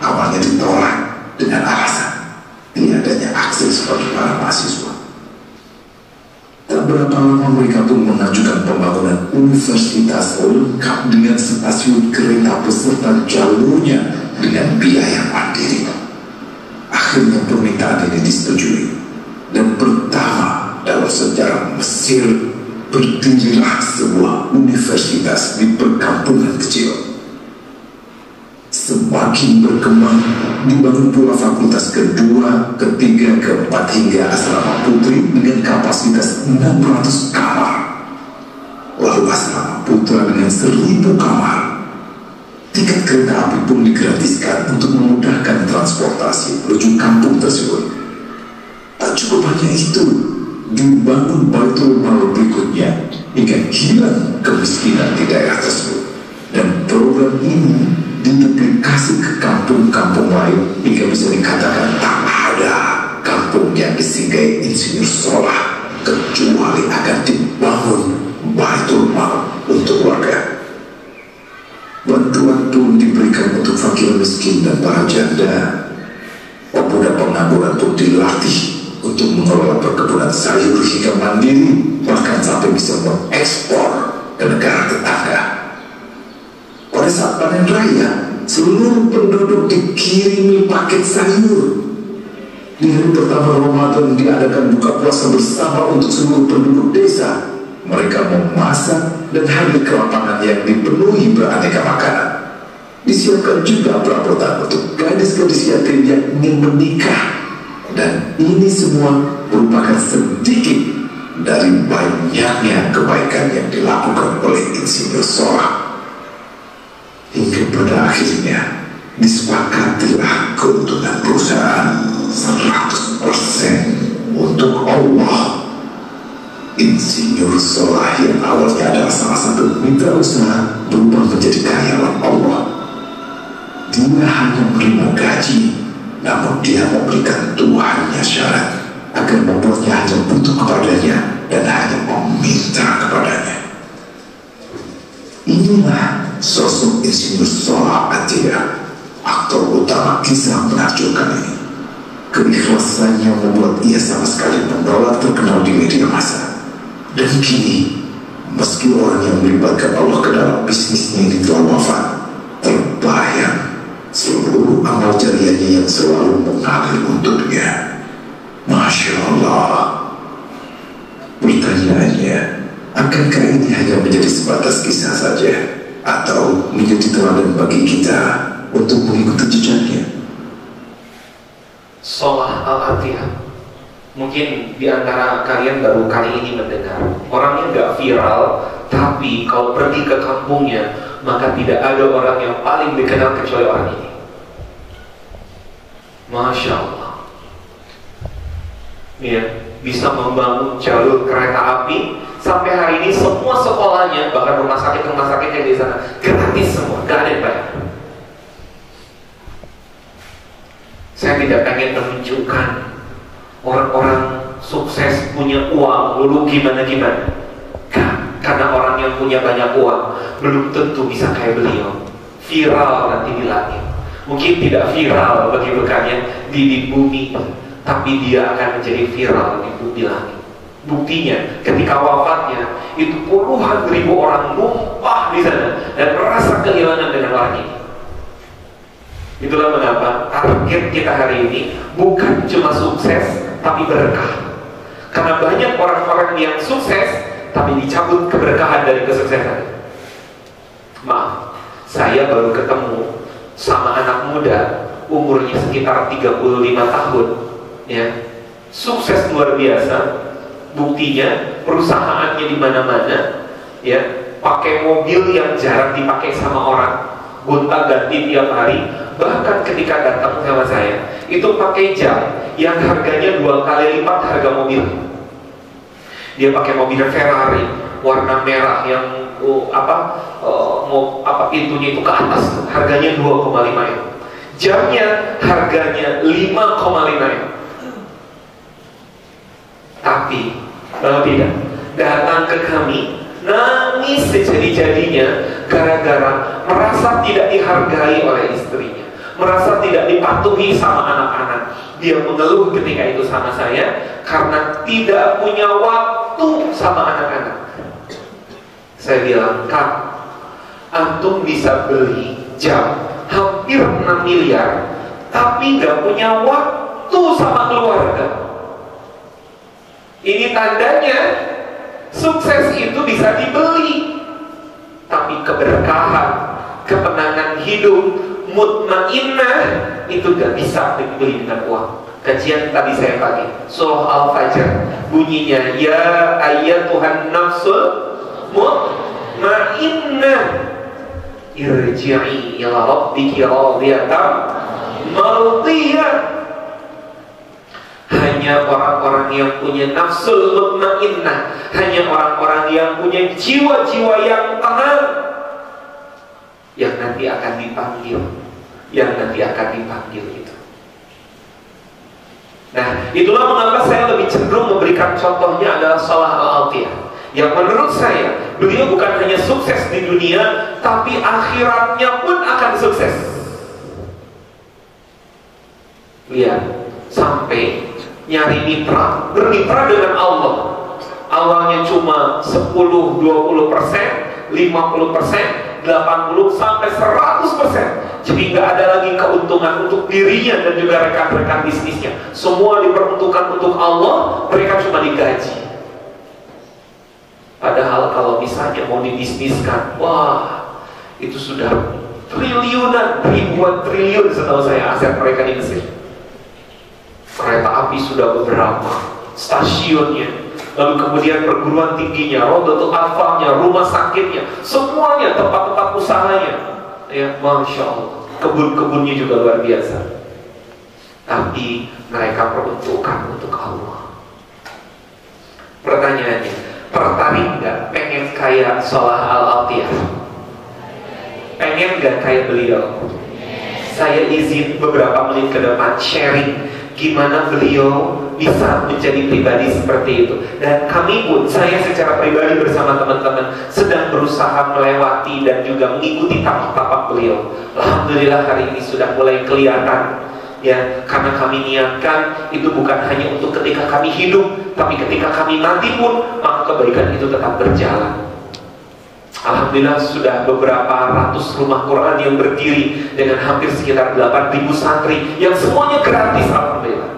Awalnya ditolak dengan alasan tiadanya akses bagi para mahasiswa. Tak berapa lama mereka pun mengajukan pembangunan universitas lengkap dengan stasiun kereta beserta jalurnya dengan biaya mandiri. Akhirnya permintaan ini disetujui, dan pertama dalam sejarah Mesir berdirilah sebuah universitas di perkampungan kecil. Semakin berkembang, dibangun pula fakultas kedua, ketiga, keempat hingga asrama putri dengan kapasitas 600 kamar. Lalu asrama putra dengan 1000 kamar. Tiket kereta api pun digratiskan untuk memudahkan transportasi menuju kampung tersebut. Tak cukup hanya itu, dibangun Baitul Mal berikutnya hingga hilang kemiskinan di daerah tersebut. Dan program ini diduplikasi ke kampung-kampung lain hingga bisa dikatakan tak ada kampung yang disinggahi Insinyur Solah kecuali akan dibangun Baitul Mal untuk warga. Bantuan pun diberikan untuk fakir miskin dan para janda. Pemuda pengangguran pun dilatih untuk mengelola perkebunan sayur hingga mandiri, bahkan sampai bisa mengekspor ke negara tetangga. Pada saat panen raya, seluruh penduduk dikirimi paket sayur. Di hari pertama Ramadan diadakan buka puasa bersama untuk seluruh penduduk desa. Mereka memasak dan hadir ke lapangan yang dipenuhi beraneka makanan. Disiapkan juga perabotan untuk gadis-gadis yatim yang ingin menikah. Dan ini semua merupakan sedikit dari banyaknya kebaikan yang dilakukan oleh Insinyur Solah. Hingga pada akhirnya disepakatilah keuntungan perusahaan 100% untuk Allah. Insinyur Solah yang awalnya adalah salah satu mitra usaha berubah menjadi karyawan Allah. Dia hanya menerima gaji, namun dia memberikan Tuhannya syarat agar membuatnya hanya butuh kepadanya dan hanya meminta kepadanya. Inilah sosok Insinyur Solah Atiyah, aktor utama kisah menakjubkan ini. Keikhlasannya membuat ia sama sekali menolak terkenal di media massa. Dan kini, meski orang yang melibatkan Allah ke dalam bisnisnya ini telah wafat, terbayang seluruh amal jariahnya yang selalu mengalir untuknya. Masya Allah. Pertanyaannya, akankah ini hanya menjadi sebatas kisah saja, atau menjadi teladan bagi kita untuk mengikuti jejaknya? Solah Al-Atiyah, mungkin di antara kalian baru kali ini mendengar. Orangnya gak viral, tapi kalau pergi ke kampungnya, maka tidak ada orang yang paling dikenal kecuali orang ini. Masya Allah. Ya, bisa membangun jalur kereta api. Sampai hari ini semua sekolahnya, bahkan rumah sakit yang di sana gratis semua, gak ada yang bayar. Saya tidak pengen menunjukkan orang-orang sukses punya uang lalu gimana-gimana. Karena orang yang punya banyak uang belum tentu bisa kayak beliau viral nanti di langit. Mungkin tidak viral bagi rekannya di bumi, tapi dia akan menjadi viral di langit. Buktinya ketika wafatnya itu puluhan ribu orang numpah di sana dan merasa kehilangan dengan orang ini. Itulah mengapa target kita hari ini bukan cuma sukses, tapi berkah. Karena banyak orang-orang yang sukses, tapi dicabut keberkahan dari kesuksesan. Maaf, saya baru ketemu sama anak muda, umurnya sekitar 35 tahun, ya, sukses luar biasa. Buktinya perusahaannya di mana-mana, ya, pakai mobil yang jarang dipakai sama orang, gonta-ganti tiap hari. Bahkan ketika datang sama saya, itu pakai jam yang harganya 2 kali lipat harga mobil. Dia pakai mobil Ferrari warna merah yang pintunya itu ke atas, harganya 2,5 M. Jamnya harganya 5,5 M. Tapi tidak datang ke kami, nangis sejadi-jadinya gara-gara merasa tidak dihargai oleh istrinya, merasa tidak dipatuhi sama anak-anak. Dia mengeluh ketika itu sama saya karena tidak punya waktu sama anak-anak. Saya bilang, Kak, antum bisa beli jam hampir 6 miliar tapi nggak punya waktu sama keluarga. Ini tandanya Sukses itu bisa dibeli, tapi keberkahan, kemenangan hidup, mutmainnah itu gak bisa dibeli dengan uang. Kajian tadi saya pagi, surah Al-Fajr, bunyinya ya ayyatuhan nafsul mutmainnah irji'i ila rabbiki radiyatan mardiyah. Hanya orang-orang yang punya nafsul mutmainnah, hanya orang-orang yang punya jiwa-jiwa yang tenang, yang nanti akan dipanggil, itu. Nah, itulah mengapa saya lebih cenderung memberikan contohnya adalah Salah Al-Atiyah, yang menurut saya beliau bukan hanya sukses di dunia, tapi akhiratnya pun akan sukses. Lihat, sampai nyari mitra, bermitra dengan Allah. Awalnya cuma 10, 20%, 50%, 80 sampai 100%. Jadi nggak ada lagi keuntungan untuk dirinya dan juga rekan-rekan bisnisnya. Semua diperuntukkan untuk Allah, mereka cuma digaji. Padahal kalau misalnya mau dibisniskan, wah, itu sudah triliunan, ribuan triliun setahu saya aset mereka di Mesir. Kereta api sudah beberapa, stasiunnya, lalu kemudian perguruan tingginya, Rodatul Atfalnya, rumah sakitnya, semuanya, tempat-tempat usahanya, ya, Masya Allah, kebun-kebunnya juga luar biasa. Tapi mereka peruntukkan untuk Allah. Pertanyaannya, tertarik nggak pengen kayak Salah Al-Atiyah? Pengen nggak kayak beliau? Saya izin beberapa menit ke depan sharing gimana beliau bisa menjadi pribadi seperti itu. Dan kami pun, saya secara pribadi bersama teman-teman sedang berusaha melewati dan juga mengikuti tapak-tapak beliau. Alhamdulillah hari ini sudah mulai kelihatan, ya, karena kami niatkan itu bukan hanya untuk ketika kami hidup, tapi ketika kami mati pun maka kebaikan itu tetap berjalan. Alhamdulillah sudah beberapa ratus rumah Quran yang berdiri dengan hampir sekitar 8.000 santri yang semuanya gratis, alhamdulillah.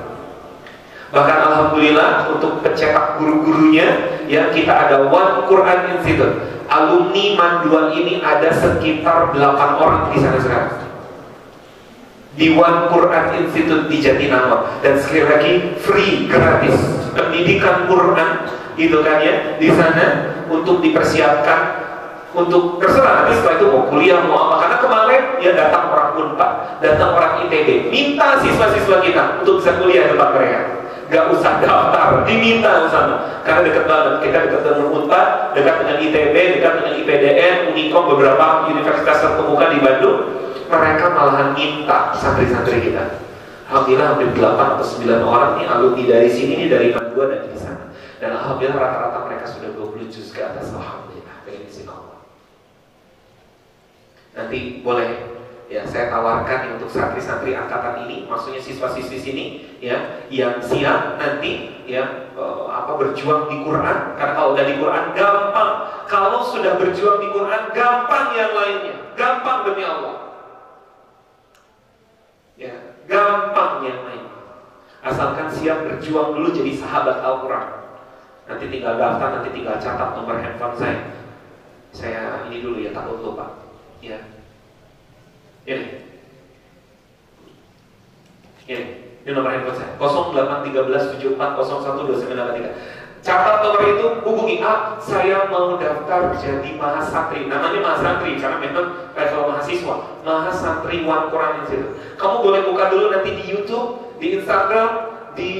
Bahkan alhamdulillah untuk pencetak guru-gurunya, ya, kita ada One Quran Institute. Alumni Manduan ini ada sekitar 8 orang di sana sekarang, di One Quran Institute di Jatinangor. Dan sekali lagi free, gratis pendidikan Quran, gitu kan ya, di sana untuk dipersiapkan untuk terserah nanti setelah itu mau kuliah mau apa. Karena kemarin ya datang orang Unpad, datang orang ITB, minta siswa-siswa kita untuk bisa kuliah di tempat mereka, gak usah daftar, diminta ke sana karena dekat banget. Kita dekat dengan Unpad, dekat dengan ITB, dekat dengan IPDN, Unikom, beberapa universitas terkemuka di Bandung. Mereka malahan minta santri-santri kita. Alhamdulillah hampir 8 atau 9 orang nih alumni dari sini nih, dari Bandung dan di sana. Dan alhamdulillah rata-rata mereka sudah 20 juz ke atas. Alhamdulillah, pengen izin Allah. Nanti boleh ya saya tawarkan untuk santri-santri angkatan ini, maksudnya siswa-siswi sini ya, yang siap nanti ya berjuang di Quran. Karena kalau udah di Quran gampang, kalau sudah berjuang di Quran gampang yang lainnya, gampang demi Allah. Ya, gampang yang lain. Asalkan siap berjuang dulu jadi sahabat Al-Quran. Nanti tinggal daftar, nanti tinggal catat nomor handphone saya. Saya ini dulu ya, takut lupa. Ya, ini nomor handphone saya 081374012983. Catat nomor itu, hubungi saya mau daftar jadi mahasantri. Namanya mahasantri karena memang level mahasiswa. Mahasantri One Quran Institute. Kamu boleh buka dulu nanti di YouTube, di Instagram, di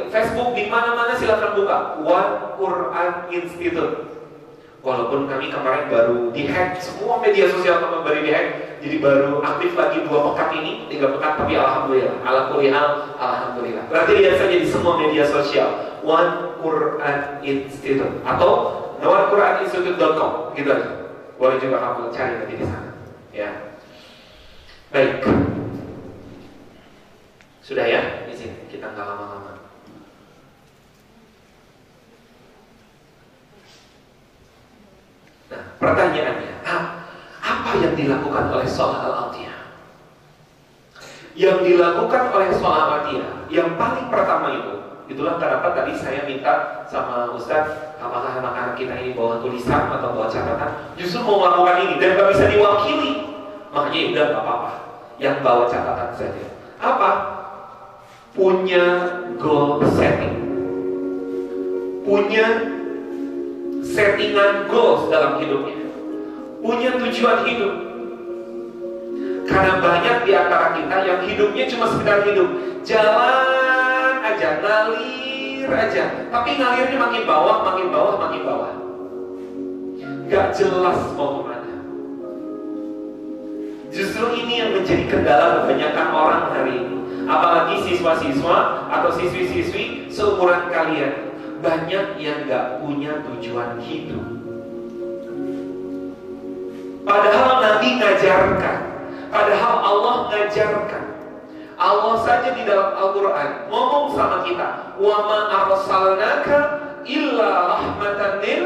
Facebook, di mana-mana silakan buka One Quran Institute. Walaupun kami kemarin baru dihack, semua media sosial kami baru dihack, jadi baru aktif lagi 2 pekan ini, 3 pekan, tapi alhamdulillah, ala kulli hal, alhamdulillah. Berarti lihat saja di semua media sosial One Quran Institute atau onekuraninstitute.com, gitu aja. Boleh juga kamu cari nanti di sana. Ya, baik. Sudah ya, di sini kita nggak lama-lama. Nah, pertanyaannya, apa yang dilakukan oleh Salah Al-Atiyah? Yang dilakukan oleh Salah Al-Atiyah, yang paling pertama itu, Itulah kenapa tadi saya minta sama Ustadz, apakah anak-anak kita ini bawa tulisan atau bawa catatan, justru mau melakukan ini dan gak bisa diwakili. Makanya ya udah gak apa-apa, yang bawa catatan saja. Apa? Punya goal setting, punya settingan goals dalam hidupnya, punya tujuan hidup. Karena banyak di antara kita yang hidupnya cuma sekedar hidup, jalan aja, ngalir aja, tapi ngalirnya makin bawah, makin bawah, makin bawah. Gak jelas mau kemana. Justru ini yang menjadi kendala kebanyakan orang hari ini. Apalagi siswa-siswa atau siswi-siswi seumuran kalian, banyak yang gak punya tujuan hidup. Padahal Nabi ngajarkan, padahal Allah ngajarkan. Allah saja di dalam Al-Quran ngomong sama kita, wa ma arsalnaka illa rahmatan lil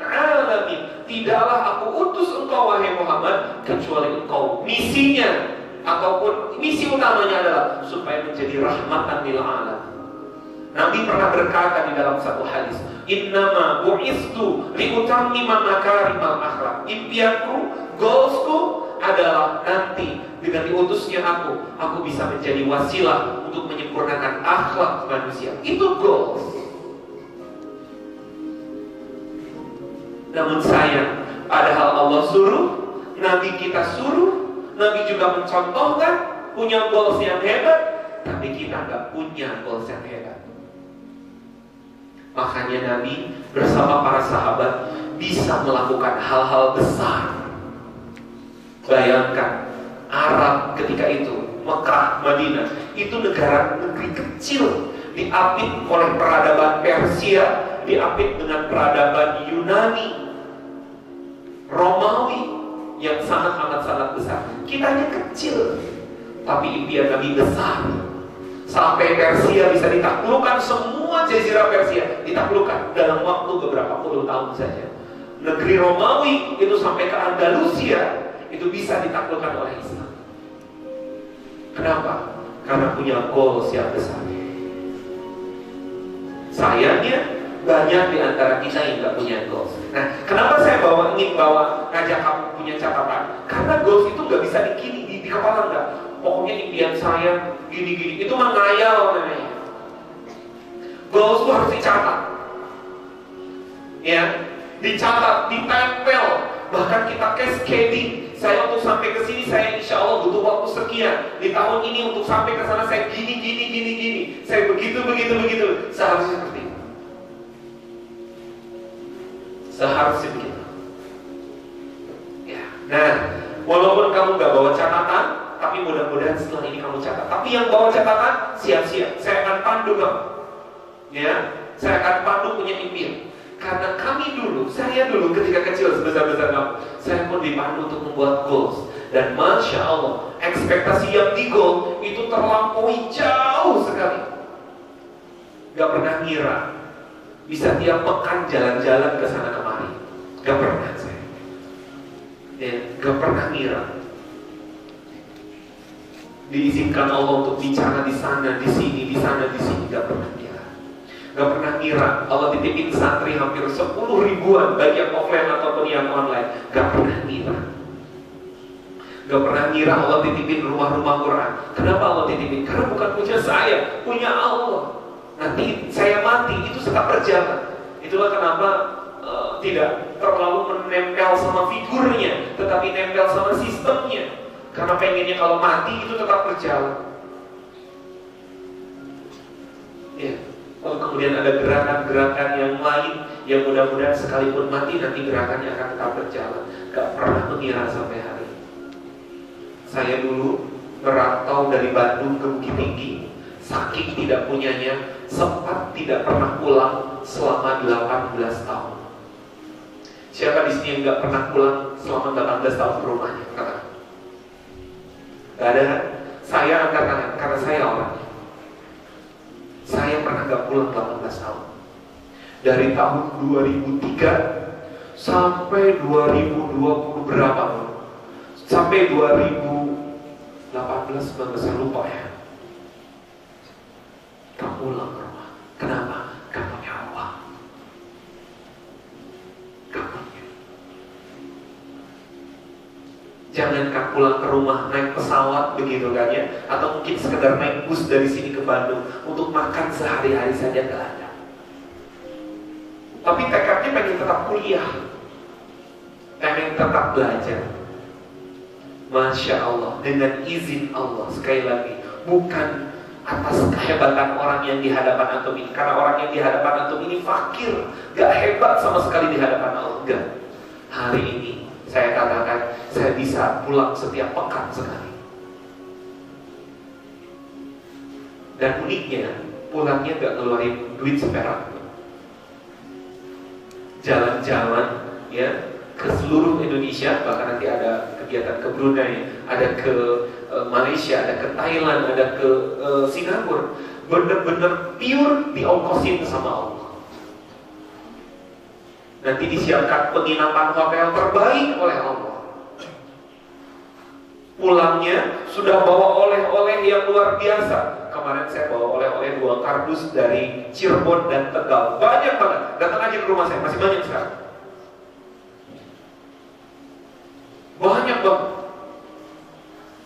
alamin. Tidaklah aku utus engkau wahai Muhammad kecuali engkau misinya ataupun misi utamanya adalah supaya menjadi rahmatan lil alamin. Nabi pernah berkata di dalam satu hadis, innama bu'istu liutammima makarimal akhlak. Impianku, goalsku adalah nanti dengan diutusnya aku bisa menjadi wasilah untuk menyempurnakan akhlak manusia. Itu goals. Namun sayang, padahal Allah suruh, Nabi kita suruh, Nabi juga mencontohkan punya goals yang hebat, tapi kita nggak punya goals yang hebat. Makanya Nabi bersama para sahabat bisa melakukan hal-hal besar. Bayangkan Arab ketika itu, Mekah, Madinah, itu negeri kecil, diapit oleh peradaban Persia, diapit dengan peradaban Yunani, Romawi yang sangat besar. Kitanya kecil, tapi impian Nabi besar. Sampai Persia bisa ditaklukkan, semua jazirah Persia ditaklukkan dalam waktu beberapa puluh tahun saja. Negeri Romawi itu sampai ke Andalusia itu bisa ditaklukkan oleh Islam. Kenapa? Karena punya goals yang besar. Sayangnya banyak di antara kita yang nggak punya goals. Nah, kenapa saya ingin ngajak kamu punya catatan? Karena goals itu nggak bisa di kepala nggak. Pokoknya impian saya gini-gini, itu mah ngayal namanya. Goals itu harus dicatat, ya, dicatat, ditempel. Bahkan kita cascading. Saya untuk sampai ke sini, saya insya Allah butuh waktu sekian. Di tahun ini untuk sampai ke sana saya gini. Saya begitu. Seharusnya seperti itu. Seharusnya begitu. Ya. Nah, walaupun kamu nggak bawa catatan, tapi mudah-mudahan setelah ini kamu catat. Tapi yang bawa catatan, siap-siap. Saya akan pandu kamu. Ya, saya akan pandu punya impian. Karena saya dulu ketika kecil sebesar-besar kamu, saya pun dipandu untuk membuat goals. Dan Masya Allah, ekspektasi yang di goal itu terlampaui jauh sekali. Gak pernah ngira bisa tiap pekan jalan-jalan ke sana kemari. Gak pernah saya. Ya, gak pernah ngira diizinkan Allah untuk bicara di sana, di sini, gak pernah ngira. Gak pernah ngira Allah titipin santri hampir 10 ribuan, baik yang offline ataupun yang online. Gak pernah ngira. Gak pernah ngira Allah titipin rumah-rumah Quran. Kenapa Allah titipin? Karena bukan punya saya, punya Allah. Nanti saya mati, itu tetap berjalan. Itulah kenapa tidak terlalu menempel sama figurnya, tetapi nempel sama sistemnya. Karena pengennya kalau mati itu tetap berjalan. Ya. Lalu kemudian ada gerakan-gerakan yang lain yang mudah-mudahan sekalipun mati nanti gerakannya akan tetap berjalan. Gak pernah mengira sampai hari ini. Saya dulu merantau dari Bandung ke Bukit Tinggi, saking tidak punyanya, sempat tidak pernah pulang selama 18 tahun. Siapa di sini yang gak pernah pulang selama 18 tahun ke rumahnya? Kata. Gak ada kan? Saya angkat tangan karena saya orangnya. Saya pernah gak pulang 18 tahun. Dari tahun 2003 sampai 2020 berapa? Sampai 2018, 19, saya lupa ya. Gak pulang ke rumah. Jangankan pulang ke rumah naik pesawat begitu kan ya, atau mungkin sekedar naik bus dari sini ke Bandung, untuk makan sehari-hari saja nggak ada. Tapi tekadnya pengen tetap kuliah, pengen tetap belajar. Masya Allah, dengan izin Allah, sekali lagi, bukan atas kehebatan orang yang di hadapan antum ini, karena orang yang di hadapan antum ini fakir, gak hebat sama sekali di hadapan Allah. Enggak. Hari ini saya katakan, saya bisa pulang setiap pekan sekali. Dan uniknya, pulangnya gak ngeluarin duit seperak. Jalan-jalan ya ke seluruh Indonesia, bahkan nanti ada kegiatan ke Brunei, ada ke Malaysia, ada ke Thailand, ada ke Singapura. Bener-bener pure diongkosin sama Allah. Nanti disiapkan penginapan hotel terbaik oleh Allah. Pulangnya sudah bawa oleh-oleh yang luar biasa. Kemarin saya bawa oleh-oleh 2 kardus dari Cirebon dan Tegal. Banyak banget. Datang aja ke rumah saya, masih banyak sekarang. Banyak banget.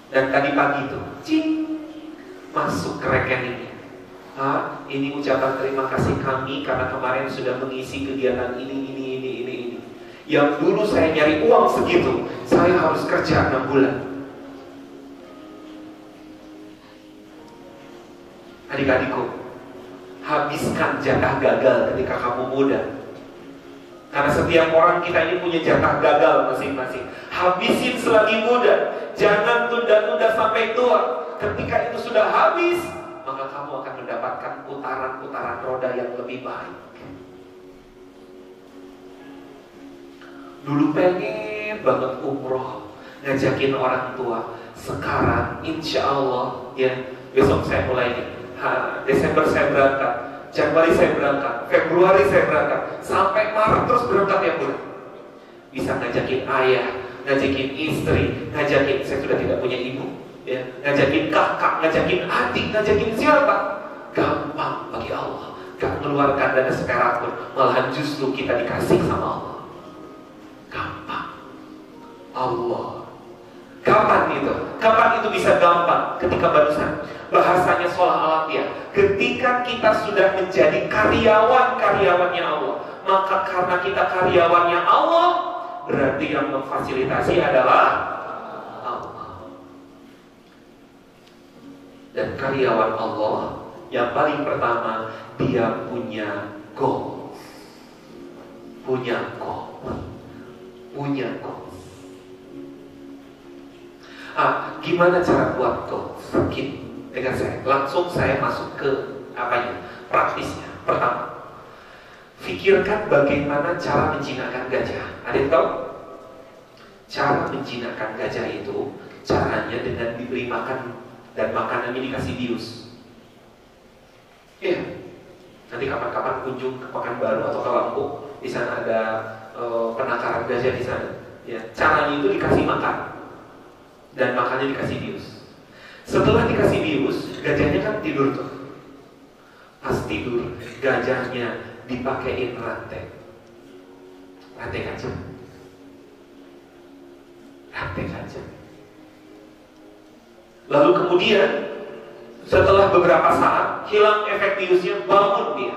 Dan tadi pagi itu, cing, masuk ke rekeningnya. Ini ucapan terima kasih kami karena kemarin sudah mengisi kegiatan ini. Yang dulu saya nyari uang segitu, saya harus kerja 6 bulan. Adik-adikku, habiskan jatah gagal ketika kamu muda. Karena setiap orang kita ini punya jatah gagal masing-masing. Habisin selagi muda, jangan tunda-tunda sampai tua. Ketika itu sudah habis, maka kamu akan mendapatkan putaran-putaran roda yang lebih baik. Dulu pengen banget umroh, ngajakin orang tua. Sekarang insya Allah ya, besok saya mulai nih. Desember saya berangkat, Januari saya berangkat, Februari saya berangkat, sampai Maret terus berangkat ya bulan. Bisa ngajakin ayah, ngajakin istri, ngajakin, saya sudah tidak punya ibu ya, ngajakin kakak, ngajakin adik, ngajakin siapa. Gampang bagi Allah, gak mengeluarkan dana seperak pun, malahan justru kita dikasih sama Allah. Gampang. Allah. Kapan itu? Kapan itu bisa gampang? Ketika barusan bahasanya sholah alafiyah, ketika kita sudah menjadi karyawan-karyawannya Allah. Maka karena kita karyawannya Allah, berarti yang memfasilitasi adalah Allah. Dan karyawan Allah yang paling pertama, dia punya goal. Punya goal. Gimana cara buat goal? Dengan saya, langsung saya masuk ke praktisnya. Pertama, pikirkan bagaimana cara menjinakkan gajah. Ada yang tahu? Cara menjinakkan gajah itu caranya dengan diberi makan dan makanannya dikasih bius. Iya. Nanti kapan-kapan kunjung ke Pekanbaru atau ke Lampung, di sana ada penangkaran gajah di sana. Ya, caranya itu dikasih makan dan makannya dikasih bius. Setelah dikasih bius, gajahnya kan tidur tuh. Pas tidur, gajahnya dipakein rantai kaca. Lalu kemudian setelah beberapa saat hilang efek biusnya, bangun dia.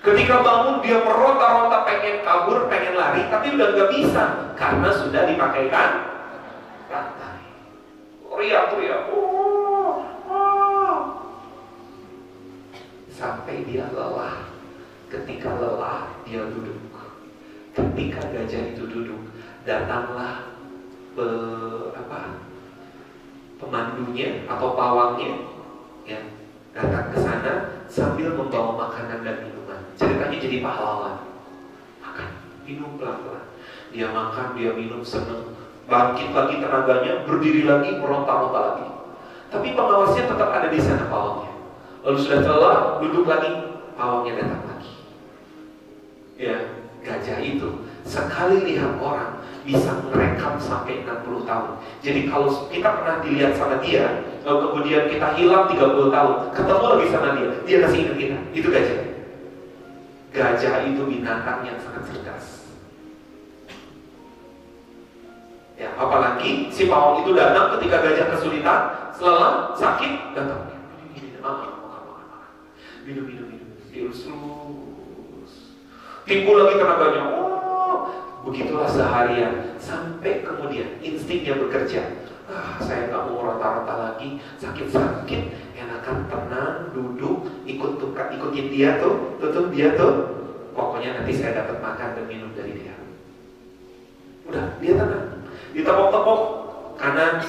Ketika bangun dia meronta-ronta, pengen kabur, pengen lari, tapi udah gak bisa karena sudah dipakaikan rantai. Teriak-teriak, sampai dia lelah. Ketika lelah dia duduk. Ketika gajah itu duduk, datanglah pemandunya atau pawangnya, ya, datang ke sana sambil membawa makanan dan minuman. Ceritanya jadi pahlawan. Makan, minum pelan-pelan. Dia makan, dia minum, seneng. Bangkit lagi tenaganya, berdiri lagi, meronta-ronta lagi. Tapi pengawasnya tetap ada di sana, pawangnya. Lalu sudah lelah, duduk lagi, pawangnya datang lagi. Ya, gajah itu sekali lihat orang bisa merekam sampai 60 tahun. Jadi kalau kita pernah dilihat sama dia, lalu kemudian kita hilang 30 tahun, ketemu lagi sama dia kasih ingat kita. Itu gajah. Gajah itu binatang yang sangat cerdas. Ya, apalagi si pawang itu datang ketika gajah kesulitan, selalu sakit, datang. Minum, terus. Timbul lagi tenaganya. Oh, begitulah seharian. Sampai kemudian instingnya bekerja. Saya nggak mau rata-rata lagi, sakit-sakit, enakan tenang, duduk, ikutin dia tuh, dia tuh. Pokoknya nanti saya dapat makan dan minum dari dia. Udah, dia tenang. Ditepok-tepok kanan,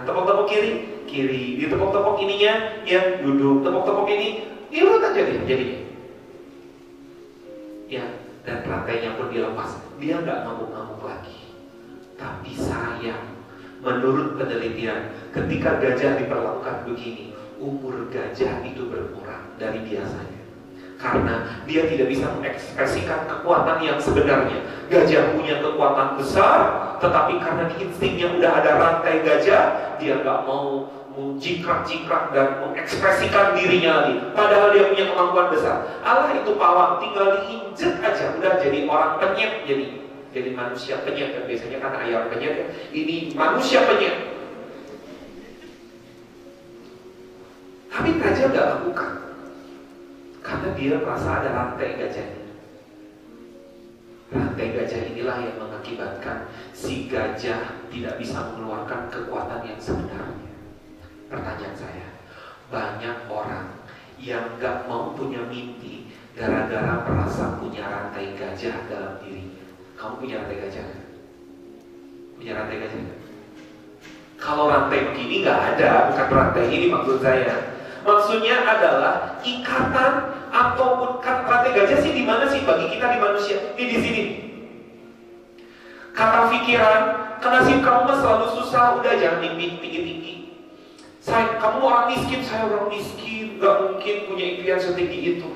tepok-tepok kiri, ditepok-tepok ininya, ya duduk, tepok-tepok ini, urut aja dia jadinya. Ya, dan rantainya pun dilepas. Dia nggak ngamuk-ngamuk lagi. Tapi sayang, menurut penelitian, ketika gajah diperlakukan begini, umur gajah itu berkurang dari biasanya. Karena dia tidak bisa mengekspresikan kekuatan yang sebenarnya. Gajah punya kekuatan besar, tetapi karena di instingnya udah ada rantai gajah, dia nggak mau menjikrak-jikrak dan mengekspresikan dirinya lagi. Padahal dia punya kemampuan besar. Allah itu pawang, tinggal diinjek aja, udah jadi orang penyet, jadi manusia penyet. Dan biasanya kan ayam penyet ya. Ini manusia penyet. Tapi gajah nggak lakukan. Karena dia merasa ada rantai gajahnya. Rantai gajah inilah yang mengakibatkan si gajah tidak bisa mengeluarkan kekuatan yang sebenarnya. Pertanyaan saya, banyak orang yang gak mau punya mimpi gara-gara merasa punya rantai gajah dalam dirinya. Kamu punya rantai gajah kan? Punya rantai gajah kan? Kalau rantai begini gak ada, bukan rantai ini maksud saya. Maksudnya adalah ikatan ataupun kan rantai gajah sih di mana sih bagi kita di manusia? Di sini. Kata pikiran, nasib kamu mah selalu susah, udah jangan mimpi tinggi-tinggi. Kamu orang miskin, saya orang miskin, gak mungkin punya impian setinggi itu.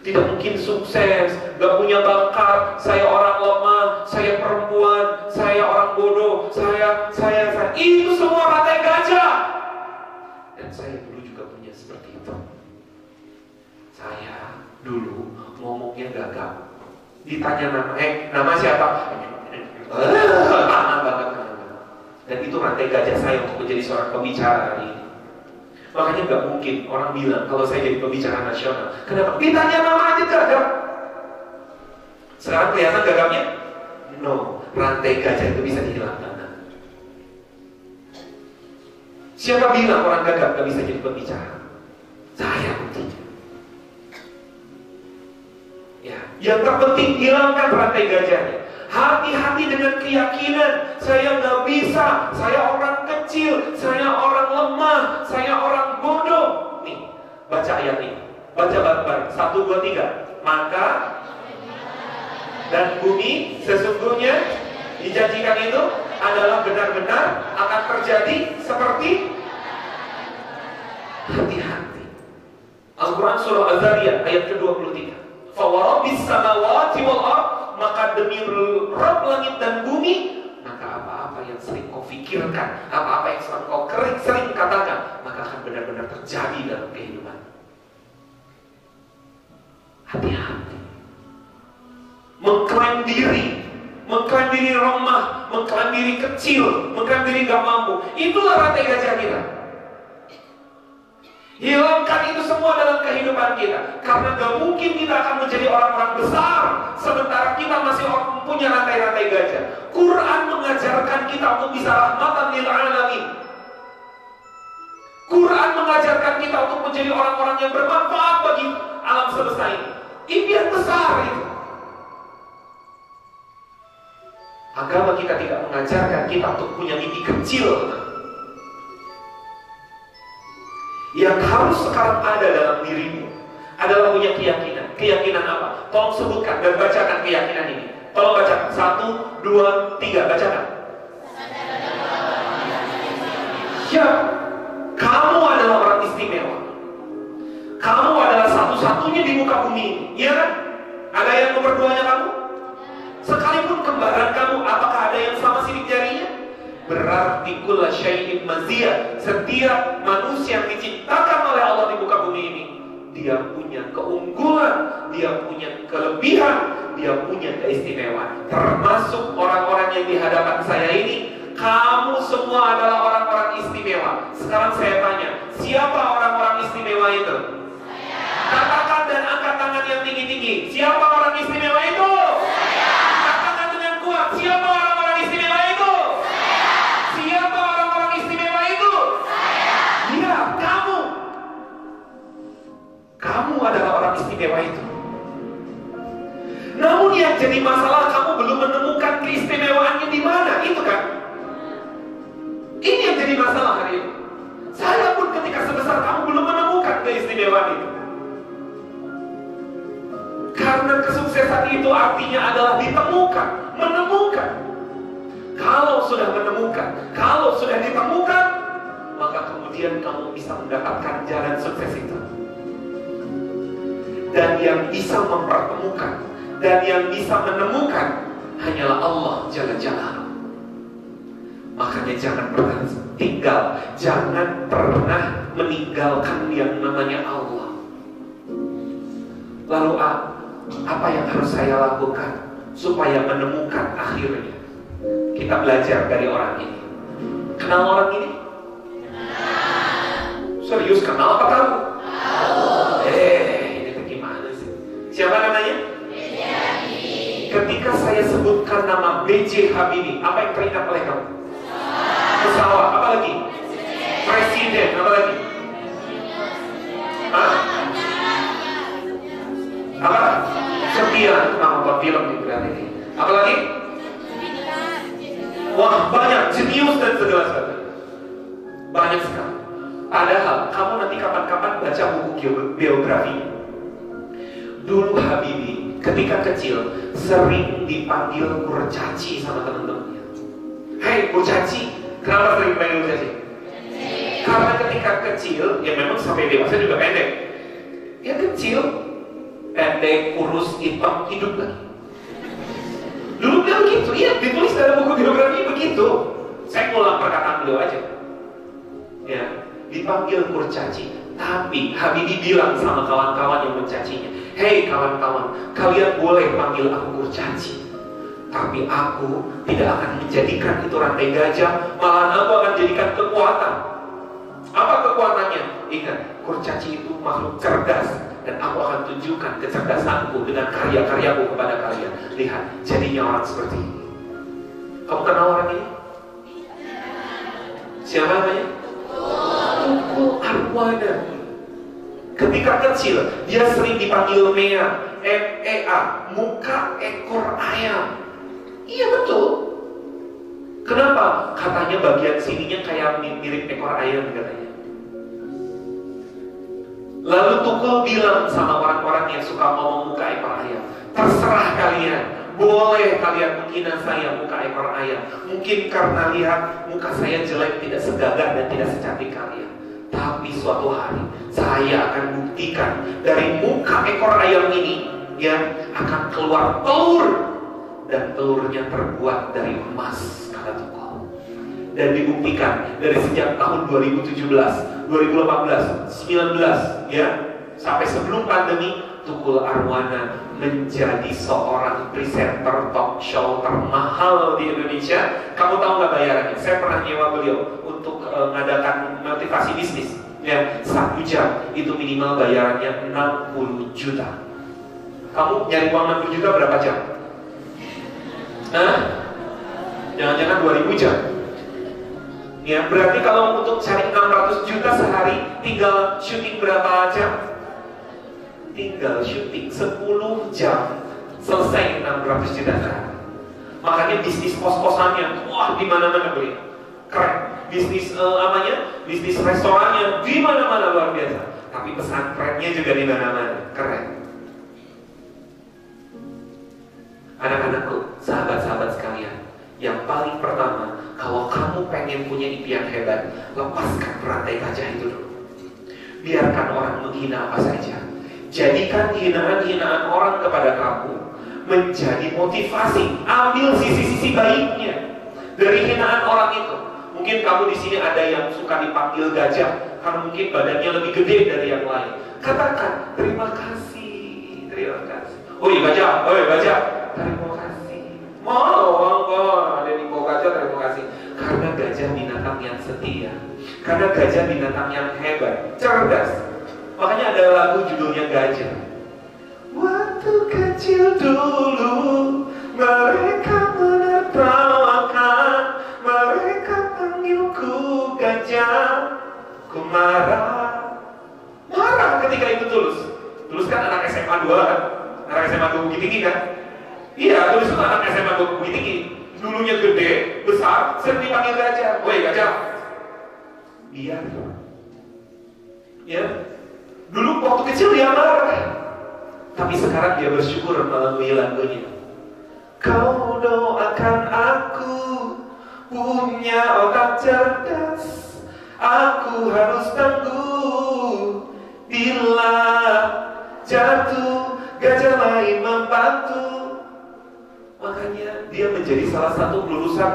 Tidak mungkin sukses, gak punya bakat, saya orang lemah, saya perempuan, saya orang bodoh, saya. Itu semua rantai gajah. Dan saya dulu juga punya seperti itu. Saya dulu ngomongnya gagal. Ditanya nama siapa? Lama banget. Dan itu rantai gajah saya untuk menjadi seorang pembicara hari ini. Makanya gak mungkin orang bilang kalau saya jadi pembicara nasional. Kenapa? Ditanya nama aja gagal. Sekarang kelihatan gagalnya? No, rantai gajah itu bisa dihilangkan. Siapa bilang orang gagal gak bisa jadi pembicara? Saya buktinya. Ya, yang terpenting hilangkan rantai gajahnya. Hati-hati dengan keyakinan saya nggak bisa, saya orang kecil, saya orang lemah, saya orang bodoh. Nih, baca ayat ini, baca bareng-bareng. 1, 2, 3. Maka dan bumi sesungguhnya dijanjikan itu adalah benar-benar akan terjadi seperti. Hati-hati. Al-Quran surah Az-Zariyat ayat ke-23. Fa wa rabbis samawati wal ardh, maka demi Rabb langit dan bumi, maka apa-apa yang sering kau pikirkan, apa-apa yang sering kau sering katakan, maka akan benar-benar terjadi dalam kehidupan. Hati-hati. Mengklaim diri lemah, mengklaim diri kecil, mengklaim diri gak mampu, itulah rantai gajah kita. Hilangkan itu semua dalam kehidupan kita. Karena gak mungkin kita akan menjadi orang-orang besar sementara kita masih punya rantai-rantai gajah. Quran mengajarkan kita untuk bisa rahmatan lil alamin. Quran mengajarkan kita untuk menjadi orang-orang yang bermanfaat bagi alam semesta ini. Impian besar itu. Agama kita tidak mengajarkan kita untuk punya mimpi kecil. Yang harus sekarang ada dalam dirimu adalah punya keyakinan. Keyakinan apa? Tolong sebutkan dan bacakan keyakinan ini. Tolong bacakan. 1, 2, 3. Bacakan. Ya, kamu adalah orang istimewa. Kamu adalah satu-satunya di muka bumi ini. Iya kan? Ada yang nomor 2-nya kamu? Sekalipun kembaran kamu, apakah ada yang sama sidik jarinya? Berarti kulla syai'in maziyah. Setiap manusia yang diciptakan oleh Allah di muka bumi ini, dia punya keunggulan, dia punya kelebihan, dia punya keistimewaan. Termasuk orang-orang yang di hadapan saya ini, Kamu semua adalah orang-orang istimewa. Sekarang saya tanya, siapa orang-orang istimewa itu? Katakan dan angkat tangan yang tinggi-tinggi. Siapa orang istimewa itu? Katakan dengan kuat, siapa orang-orang istimewa itu? Siapa orang-orang istimewa itu? Iya, kamu. Kamu adalah orang istimewa itu. Namun yang jadi masalah, kamu belum menemukan keistimewaannya di mana, itu kan? Ini yang jadi masalah hari ini. Saya pun ketika sebesar kamu belum menemukan keistimewaan itu. Karena kesuksesan itu artinya adalah ditemukan, menemukan. Kalau sudah menemukan, kalau sudah ditemukan, maka kemudian kamu bisa mendapatkan jalan sukses itu. Dan yang bisa mempertemukan dan yang bisa menemukan hanyalah Allah Jalla Jalaluhu. Makanya jangan pernah tinggal, jangan pernah meninggalkan yang namanya Allah. Lalu apa yang harus saya lakukan supaya menemukan akhirnya? Kita belajar dari orang ini. Kenal orang ini? Serius kenal apa tahu? Ini gimana sih? Siapa namanya? Ketika saya sebutkan nama B.J. Habibie, apa yang teringat oleh kamu? Pesawat, apa lagi? Presiden, apa lagi? Apa? Setia, nama film di berarti ini. Apa lagi? Wah, banyak, jenius dan segala sesuatu. Banyak sekali. Padahal kamu nanti kapan-kapan baca buku biografi. Dulu Habibie ketika kecil sering dipanggil kurcaci sama teman-temannya. Hei kurcaci, kenapa sering dipanggil kurcaci? Karena ketika kecil, ya memang sampai dewasa juga pendek. Ya kecil, pendek, kurus, hitam, hidup lagi. Dulu dia begitu, iya ditulis dalam buku biografi begitu. Saya ngulang perkataan beliau aja. Ya, dipanggil kurcaci. Tapi Habibie bilang sama kawan-kawan yang mencacinya, hei kawan-kawan, kalian boleh panggil aku kurcaci, tapi aku tidak akan menjadikan itu rantai gajah, malahan aku akan jadikan kekuatan. Apa kekuatannya? Ingat, kurcaci itu makhluk cerdas, dan aku akan tunjukkan kecerdasanku dengan karya-karyaku kepada kalian. Lihat, jadinya orang seperti ini. Kamu kenal orang ini? Siapa namanya? Tukul Arwana. Ketika kecil, dia sering dipanggil Mea, M-E-A, muka ekor ayam. Iya betul. Kenapa? Katanya bagian sininya kayak mirip ekor ayam katanya. Lalu Tukul bilang sama orang-orang yang suka ngomong muka ekor ayam, terserah kalian, boleh kalian menghina saya muka ekor ayam. Mungkin karena lihat muka saya jelek, tidak segagah dan tidak secantik kalian. Tapi suatu hari saya akan buktikan dari muka ekor ayam ini ya akan keluar telur, dan telurnya terbuat dari emas, kata Tukul. Dan dibuktikan dari sejak tahun 2017, 2018, 19 ya sampai sebelum pandemi, Tukul Arwana menjadi seorang presenter talk show termahal di Indonesia. Kamu tahu nggak bayarannya? Saya pernah nyewa beliau untuk mengadakan motivasi bisnis. Ya, 1 jam itu minimal bayarannya 60 juta. Kamu nyari uang 60 juta berapa jam? Jangan-jangan 2000 jam. Ya, berarti kalau untuk cari 600 juta sehari, tinggal syuting berapa jam? Tinggal syuting 10 jam, selesai 600 juta sehari. Makanya bisnis kos-kosannya, wah di mana-mana beli. Keren. Bisnis bisnis restorannya di mana-mana luar biasa. Tapi pesantrennya juga di mana-mana, keren. Anak-anakku, sahabat-sahabat sekalian, yang paling pertama, kalau kamu pengen punya impian hebat, lepaskan rantai gajah itu dulu. Biarkan orang menghina apa saja. Jadikan hinaan-hinaan orang kepada kamu menjadi motivasi. Ambil sisi-sisi baiknya dari hinaan orang itu. Mungkin kamu di sini ada yang suka dipanggil gajah karena mungkin badannya lebih gede dari yang lain. Katakan terima kasih, terima kasih. Oh iya gajah, oh iya gajah, terima kasih. Mau ada di bawah gajah, terima kasih. Karena yang setia. Karena gajah binatang yang hebat, cerdas. Makanya ada lagu judulnya Gajah. Waktu kecil dulu mereka menertawakan, mereka panggilku gajah. Ku marah ketika itu Tulus. Tulus kan anak SMA 2 kan, anak SMA 2 Bukit Tinggi kan. Iya, Tulus itu anak SMA 2 Bukit Tinggi. Dulunya gede, besar, sering dipanggil gajah. Woi gajah, biar. Ya, dulu waktu kecil dia marah, tapi sekarang dia bersyukur melalui lagunya. Kau doakan aku punya otak cerdas, aku harus tangguh bila jatuh gajah lain membantu. Makanya dia menjadi salah satu lulusan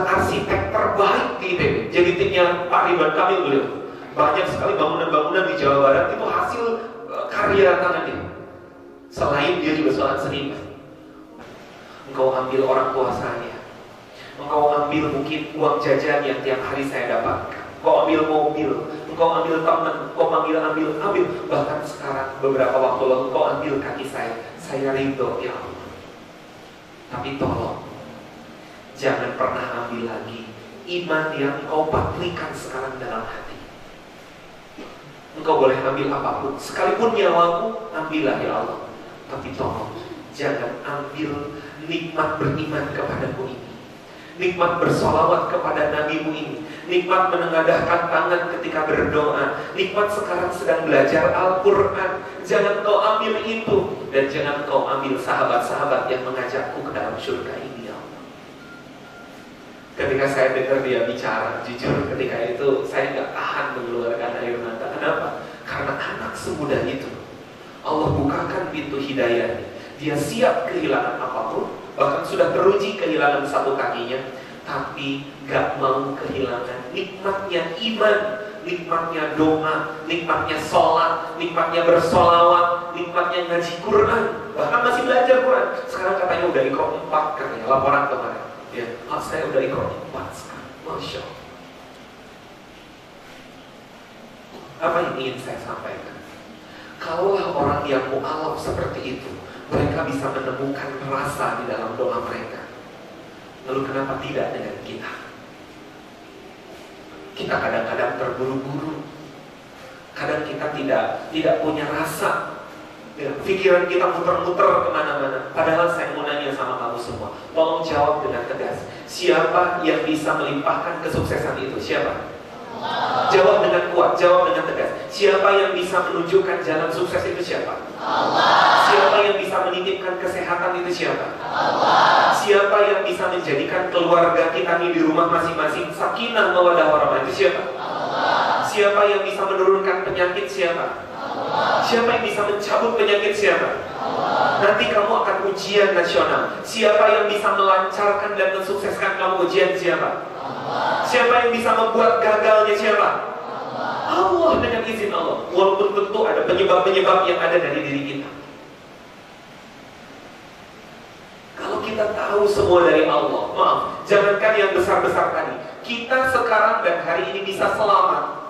arsitek terbaik di ITB. Jadi timnya Pak Ridwan Kamil beliau. Banyak sekali bangunan-bangunan di Jawa Barat itu hasil karya tangannya. Selain dia juga seorang seniman. Engkau ambil orang tua saya, engkau ambil mungkin uang jajan yang tiap hari saya dapatkan, engkau ambil mobil, engkau ambil teman, engkau ambil. Bahkan sekarang beberapa waktu lalu engkau ambil kaki saya ridho ya Allah. Tapi tolong jangan pernah ambil lagi iman yang engkau patrikan sekarang dalam hati. Engkau boleh ambil apapun, sekalipun nyawamu, ambillah ya Allah. Tapi tolong jangan ambil nikmat beriman kepadamu ini, nikmat bersolawat kepada nabimu ini, nikmat menengadahkan tangan ketika berdoa, nikmat sekarang sedang belajar Al-Quran. Jangan kau ambil itu, dan jangan kau ambil sahabat-sahabat yang mengajakku ke dalam surga ini ya Allah. Ketika saya dengar dia bicara, jujur ketika itu saya nggak tahan mengeluarkan air mata. Kenapa? Karena anak semudah itu Allah bukakan pintu hidayah. Dia siap kehilangan apapun, bahkan sudah teruji kehilangan satu kakinya, tapi gak mau kehilangan nikmatnya iman, nikmatnya doa, nikmatnya sholat, nikmatnya bersolawat, nikmatnya ngaji Quran, bahkan masih belajar Quran. Sekarang katanya udah Iqra 4 katanya, laporan kemarin ya, saya udah Iqra 4 sekarang. Masya Allah. Apa yang ingin saya sampaikan? Kalaulah orang yang mu'alaf seperti itu, mereka bisa menemukan rasa di dalam doa mereka. Lalu kenapa tidak dengan kita? Kita kadang-kadang terburu-buru, kadang kita tidak punya rasa ya, pikiran kita muter-muter kemana-mana. Padahal saya mau nanya sama kamu semua, tolong jawab dengan tegas. Siapa yang bisa melimpahkan kesuksesan itu? Siapa? Allah. Jawab dengan kuat, jawab dengan tegas. Siapa yang bisa menunjukkan jalan sukses itu? Siapa? Allah. Siapa yang bisa menitipkan kesehatan itu? Siapa? Allah. Siapa yang bisa menjadikan keluarga kita di rumah masing-masing sakinah mawaddah warahmah itu? Siapa? Allah. Siapa yang bisa menurunkan penyakit? Siapa? Allah. Siapa yang bisa mencabut penyakit? Siapa? Allah. Nanti kamu akan ujian nasional. Siapa yang bisa melancarkan dan mensukseskan kamu ujian? Siapa? Allah. Siapa yang bisa membuat gagalnya? Siapa? Allah, dengan izin Allah. Walaupun tentu ada penyebab-penyebab yang ada dari diri kita. Kalau kita tahu semua dari Allah, maaf, jangankan yang besar-besar tadi, kita sekarang dan hari ini bisa selamat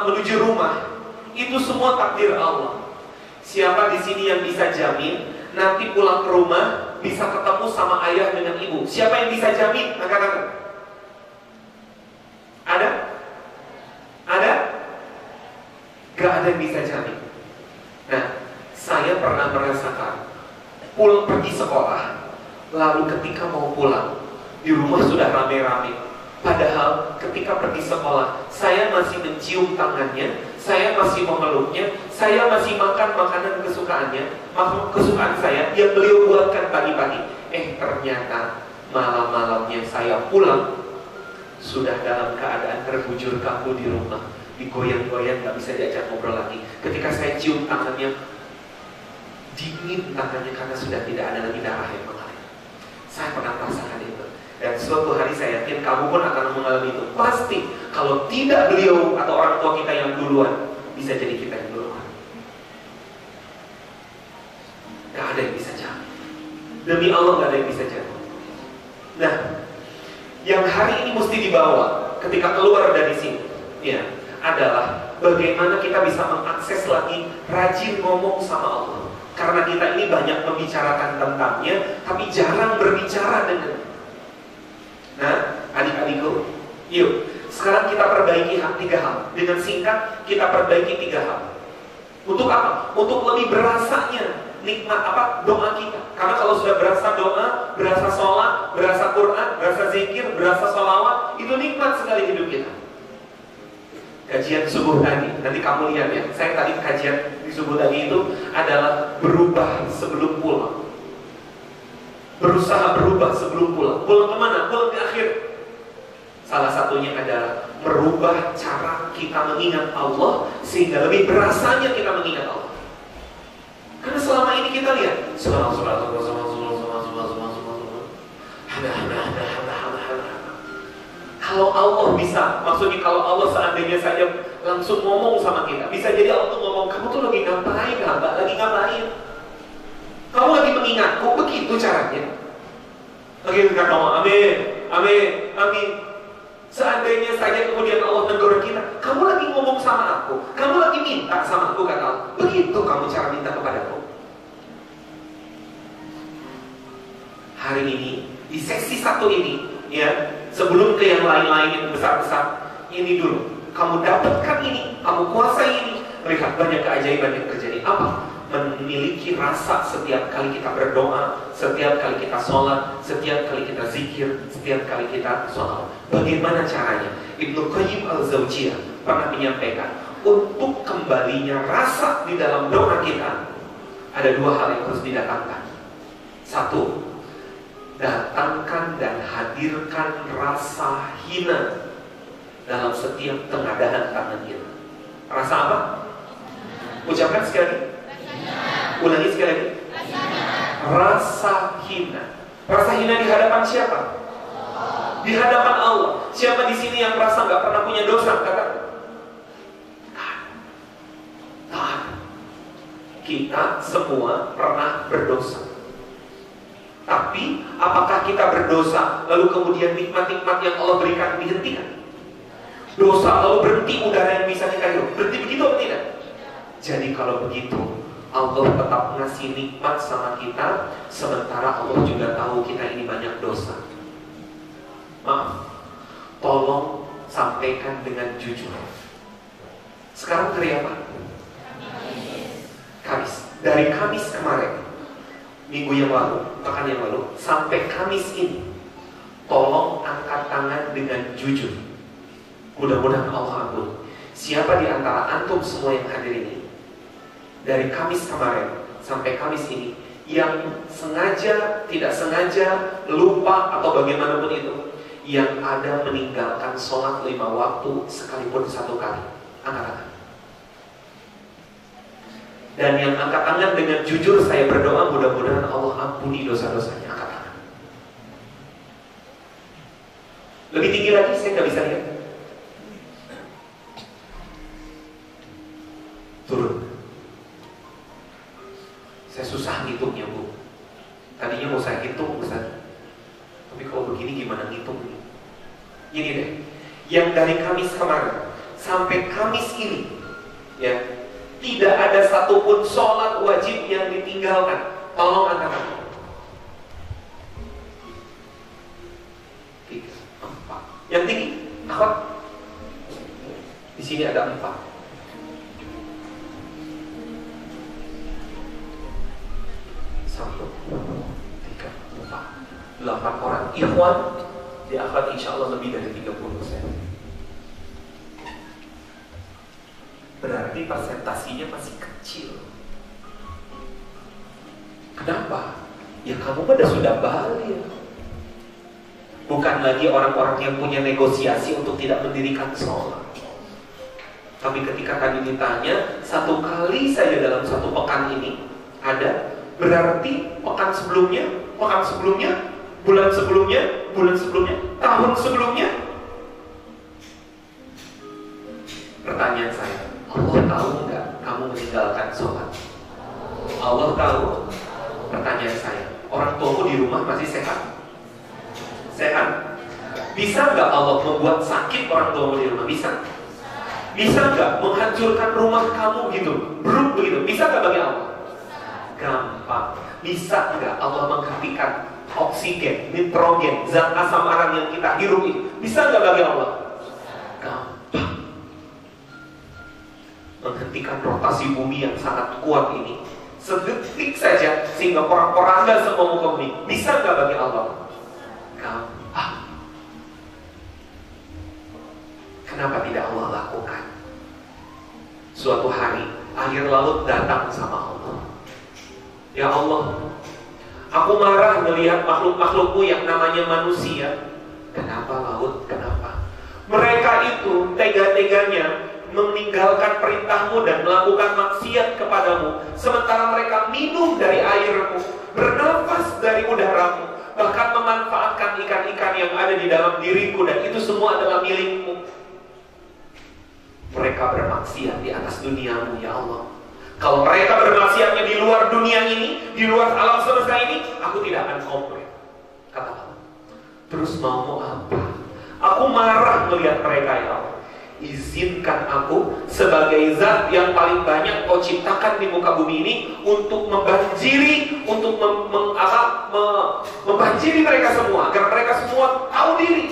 menuju rumah, itu semua takdir Allah. Siapa di sini yang bisa jamin nanti pulang ke rumah bisa ketemu sama ayah dengan ibu? Siapa yang bisa jamin? Angkat tangan. Ada? Ada? Gak ada yang bisa jamin. Nah, saya pernah merasakan pergi sekolah, lalu ketika mau pulang di rumah sudah rame-rame. Padahal ketika pergi sekolah, saya masih mencium tangannya, saya masih memeluknya, saya masih makan makanan kesukaan saya yang beliau buatkan pagi-pagi. Ternyata malam-malamnya saya pulang sudah dalam keadaan terbujur kaku di rumah, digoyang-goyang, gak bisa diajak ngobrol lagi. Ketika saya cium tangannya, dingin tangannya karena sudah tidak ada lagi darah yang mengalir. Saya pernah merasakan itu. Dan suatu hari saya yakin kamu pun akan mengalami itu. Pasti, kalau tidak beliau atau orang tua kita yang duluan, bisa jadi kita yang duluan. Gak ada yang bisa jamin. Demi Allah gak ada yang bisa jamin. Nah, yang hari ini mesti dibawa ketika keluar dari sini, ya, adalah bagaimana kita bisa mengakses lagi rajin ngomong sama Allah. Karena kita ini banyak membicarakan tentangnya, tapi jarang berbicara dengan. Nah, adik-adikku, yuk, sekarang kita perbaiki 3 hal. Dengan singkat, kita perbaiki 3 hal. Untuk apa? Untuk lebih berasanya nikmat doa kita. Karena kalau sudah berasa doa, berasa sholat, berasa Quran, berasa zikir, berasa sholawat, itu nikmat sekali hidup kita. Kajian subuh tadi, nanti kamu lihat ya, saya tadi kajian di subuh tadi itu adalah berubah sebelum pulang. Berusaha berubah sebelum pulang. Pulang kemana? Pulang ke akhir. Salah satunya adalah merubah cara kita mengingat Allah, sehingga lebih berasanya kita mengingat Allah. Karena selama ini kita lihat kalau Allah bisa, maksudnya kalau Allah seandainya saja langsung ngomong sama kita, bisa jadi Allah tuh ngomong, kamu tuh lagi ngapain, hamba? Lagi ngapain? Kamu lagi mengingatku, begitu caranya. Lagi kata Allah, amin, amin, amin. Seandainya saja kemudian Allah menegur kita, kamu lagi ngomong sama aku, kamu lagi minta sama aku, kata Allah. Begitu kamu cara minta kepadaku. Hari ini, di sesi 1 ini, ya, sebelum ke yang lain-lain yang besar-besar, ini dulu. Kamu dapatkan ini, kamu kuasai ini. Lihat banyak keajaiban yang terjadi. Apa? Memiliki rasa setiap kali kita berdoa, setiap kali kita sholat, setiap kali kita zikir, setiap kali kita sholat. Bagaimana caranya? Ibnu Qayyim al-Zawjiyah pernah menyampaikan, untuk kembalinya rasa di dalam doa kita, ada 2 hal yang harus didatangkan. 1, datangkan dan hadirkan rasa hina dalam setiap tengadahan tangan kita. Rasa apa? Ucapkan sekali lagi. Ulangi sekali lagi. Rasa hina. Rasa hina di hadapan siapa? Di hadapan Allah. Siapa di sini yang merasa nggak pernah punya dosa? Katakan. Kita semua pernah berdosa. Tapi apakah kita berdosa lalu kemudian nikmat-nikmat yang Allah berikan dihentikan? Dosa lalu berhenti udara yang bisa kita hirup. Berhenti begitu atau tidak? Jadi kalau begitu, Allah tetap ngasih nikmat sama kita, sementara Allah juga tahu kita ini banyak dosa. Maaf, tolong sampaikan dengan jujur. Sekarang hari apa? Kamis. Dari Kamis kemarin, minggu yang lalu, pekan yang lalu, sampai Kamis ini, tolong angkat tangan dengan jujur. Mudah-mudahan Allah ampun. Siapa di antara antum semua yang hadir ini, dari Kamis kemarin sampai Kamis ini, yang sengaja, tidak sengaja, lupa atau bagaimanapun itu, yang ada meninggalkan sholat 5 waktu sekalipun 1 kali? Angkat tangan. Dan yang angkat tangan dengan jujur, saya berdoa mudah-mudahan Allah ampuni dosa-dosanya. Angkat tangan. Lebih tinggi lagi, saya nggak bisa lihat. Turun. Saya susah ngitungnya, Bu. Tadinya mau saya hitung, Ustaz. Tapi kalau begini gimana ngitungnya? Ini deh, yang dari Kamis kemarin sampai Kamis ini, ya, tidak ada satupun sholat wajib yang ditinggalkan. Tolong angkat tangan. 3, 4. Yang tinggi, akhwat. Di sini ada 4. 1, 3, 4, 8 orang. Ikhwan di akhwat insya Allah lebih dari 30%. Berarti persentasinya masih kecil. Kenapa? Ya kamu pada sudah balik. Bukan lagi orang-orang yang punya negosiasi untuk tidak mendirikan sholat. Tapi ketika tadi ditanya, 1 kali saja dalam 1 pekan ini ada, berarti pekan sebelumnya, bulan sebelumnya, tahun sebelumnya. Pertanyaan saya, Allah tahu nggak kamu meninggalkan sholat? Allah tahu. Pertanyaan saya, orang tuamu di rumah masih sehat? Sehat? Bisa nggak Allah membuat sakit orang tuamu di rumah? Bisa. Bisa nggak menghancurkan rumah kamu gitu, buruk begitu? Bisa nggak bagi Allah? Gampang. Bisa nggak Allah menghentikan oksigen, nitrogen, zat asam aram yang kita hirup ini? Bisa nggak bagi Allah? Gampang. Menghentikan rotasi bumi yang sangat kuat ini sedetik saja sehingga porak-poranda semua muka bumi. Bisa nggak bagi Allah? Gampang. Kenapa tidak Allah lakukan? Suatu hari air laut datang sama Allah. Ya Allah, aku marah melihat makhluk-makhlukmu yang namanya manusia. Kenapa laut? Kenapa? Mereka itu tega-teganya meninggalkan perintahmu dan melakukan maksiat kepadamu, sementara mereka minum dari airmu, bernafas dari udaramu, bahkan memanfaatkan ikan-ikan yang ada di dalam diriku, dan itu semua adalah milikmu. Mereka bermaksiat di atas duniamu, ya Allah. Kalau mereka bermaksiatnya di luar dunia ini, di luar alam semesta ini, aku tidak akan komplain, kata Allah. Terus mau apa? Aku marah melihat mereka, ya Allah. Izinkan aku sebagai zat yang paling banyak kau ciptakan di muka bumi ini untuk membanjiri, untuk membanjiri mereka semua, agar mereka semua tahu diri.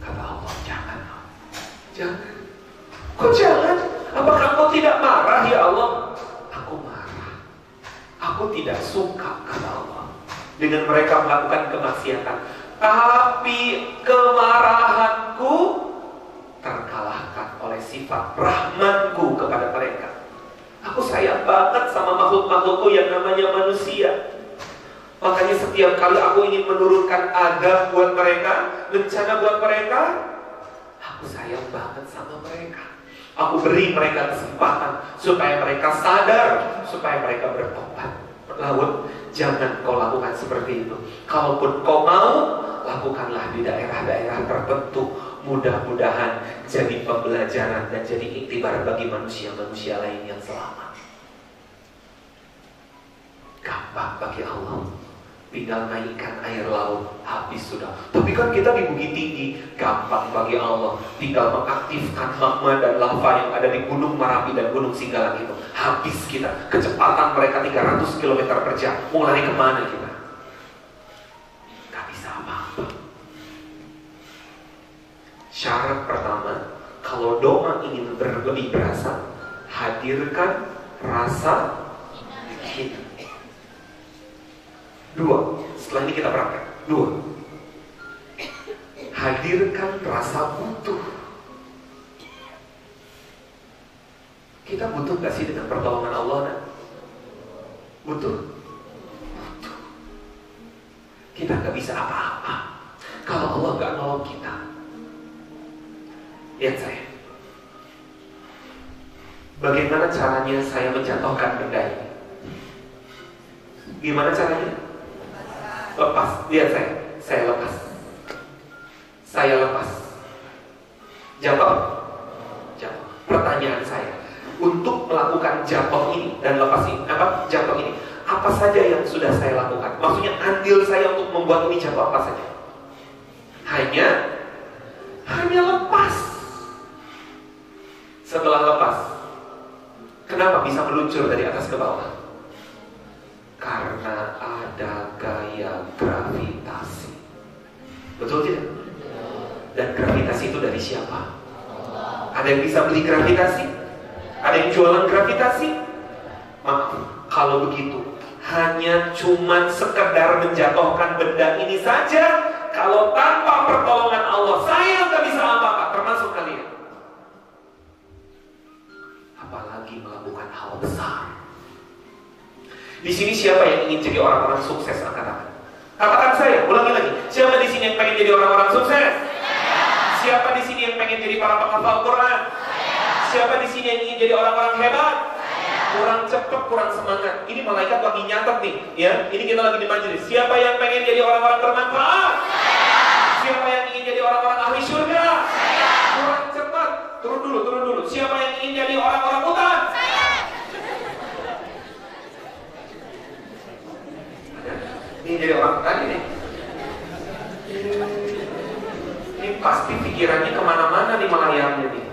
Kata Allah, jangan. Kok jangan? Apakah kau tidak marah, ya Allah? Aku marah. Aku tidak suka, kata Allah, dengan mereka melakukan kemaksiatan. Tapi kemarahanku terkalahkan oleh sifat rahmanku kepada mereka. Aku sayang banget sama makhluk-makhlukku yang namanya manusia. Makanya setiap kali aku ingin menurunkan adab buat mereka, bencana buat mereka, aku sayang banget sama mereka. Aku beri mereka kesempatan supaya mereka sadar, supaya mereka bertobat. Laut, jangan kau lakukan seperti itu. Kalaupun kau mau, lakukanlah di daerah-daerah tertentu. Mudah-mudahan jadi pembelajaran dan jadi iktibar bagi manusia-manusia lain yang selamat. Gampang bagi Allah. Tinggal naikkan air laut, habis sudah. Tapi kan kita di Bukit Tinggi, gampang bagi Allah. Tinggal mengaktifkan magma dan lava yang ada di Gunung Merapi dan Gunung Singgalang itu. Habis kita. Kecepatan mereka 300 km per jam. Mau lari kemana kita? Gak bisa apa-apa. Syarat pertama, kalau doa ingin lebih berasa, hadirkan rasa cinta. 2, setelah ini kita praktek. 2, hadirkan rasa butuh. Kita butuh gak sih dengan pertolongan Allah? Nah? Butuh? Butuh. Kita gak bisa apa-apa kalau Allah gak nolong kita. Lihat saya. Bagaimana caranya saya menjatuhkan benda ini? Gimana caranya? Lepas, lihat saya lepas. Saya lepas. Jatuh. Pertanyaan saya, untuk melakukan jatuh ini dan lepas ini, jatuh ini, apa saja yang sudah saya lakukan? Maksudnya andil saya untuk membuat ini jatuh apa saja? Hanya lepas. Setelah lepas, kenapa bisa meluncur dari atas ke bawah? Karena ada gaya gravitasi. Betul tidak? Dan gravitasi itu dari siapa? Ada yang bisa beli gravitasi? Ada yang jualan gravitasi? Maka kalau begitu, hanya cuman sekedar menjatuhkan benda ini saja. Kalau tanpa pertolongan Allah, saya nggak bisa apa-apa, termasuk kalian. Apalagi melakukan hal besar. Di sini siapa yang ingin jadi orang-orang sukses? Angkat tangan. Katakan saya, ulangi lagi. Siapa di sini yang pengen jadi orang-orang sukses? Siapa di sini yang pengen jadi para penghafal Quran? Siapa di sini yang ingin jadi orang-orang hebat? Kurang cepat, kurang semangat. Ini malaikat lagi nyatet nih, ya. Ini kita lagi di majelis. Siapa yang pengen jadi orang-orang bermanfaat? Siapa yang ingin jadi orang-orang ahli surga? Kurang cepat. Turun dulu. Siapa yang ingin jadi orang-orang hutan? Ini jadi orang tadi nih. Ini pasti pikirannya kemana-mana nih melayangnya nih.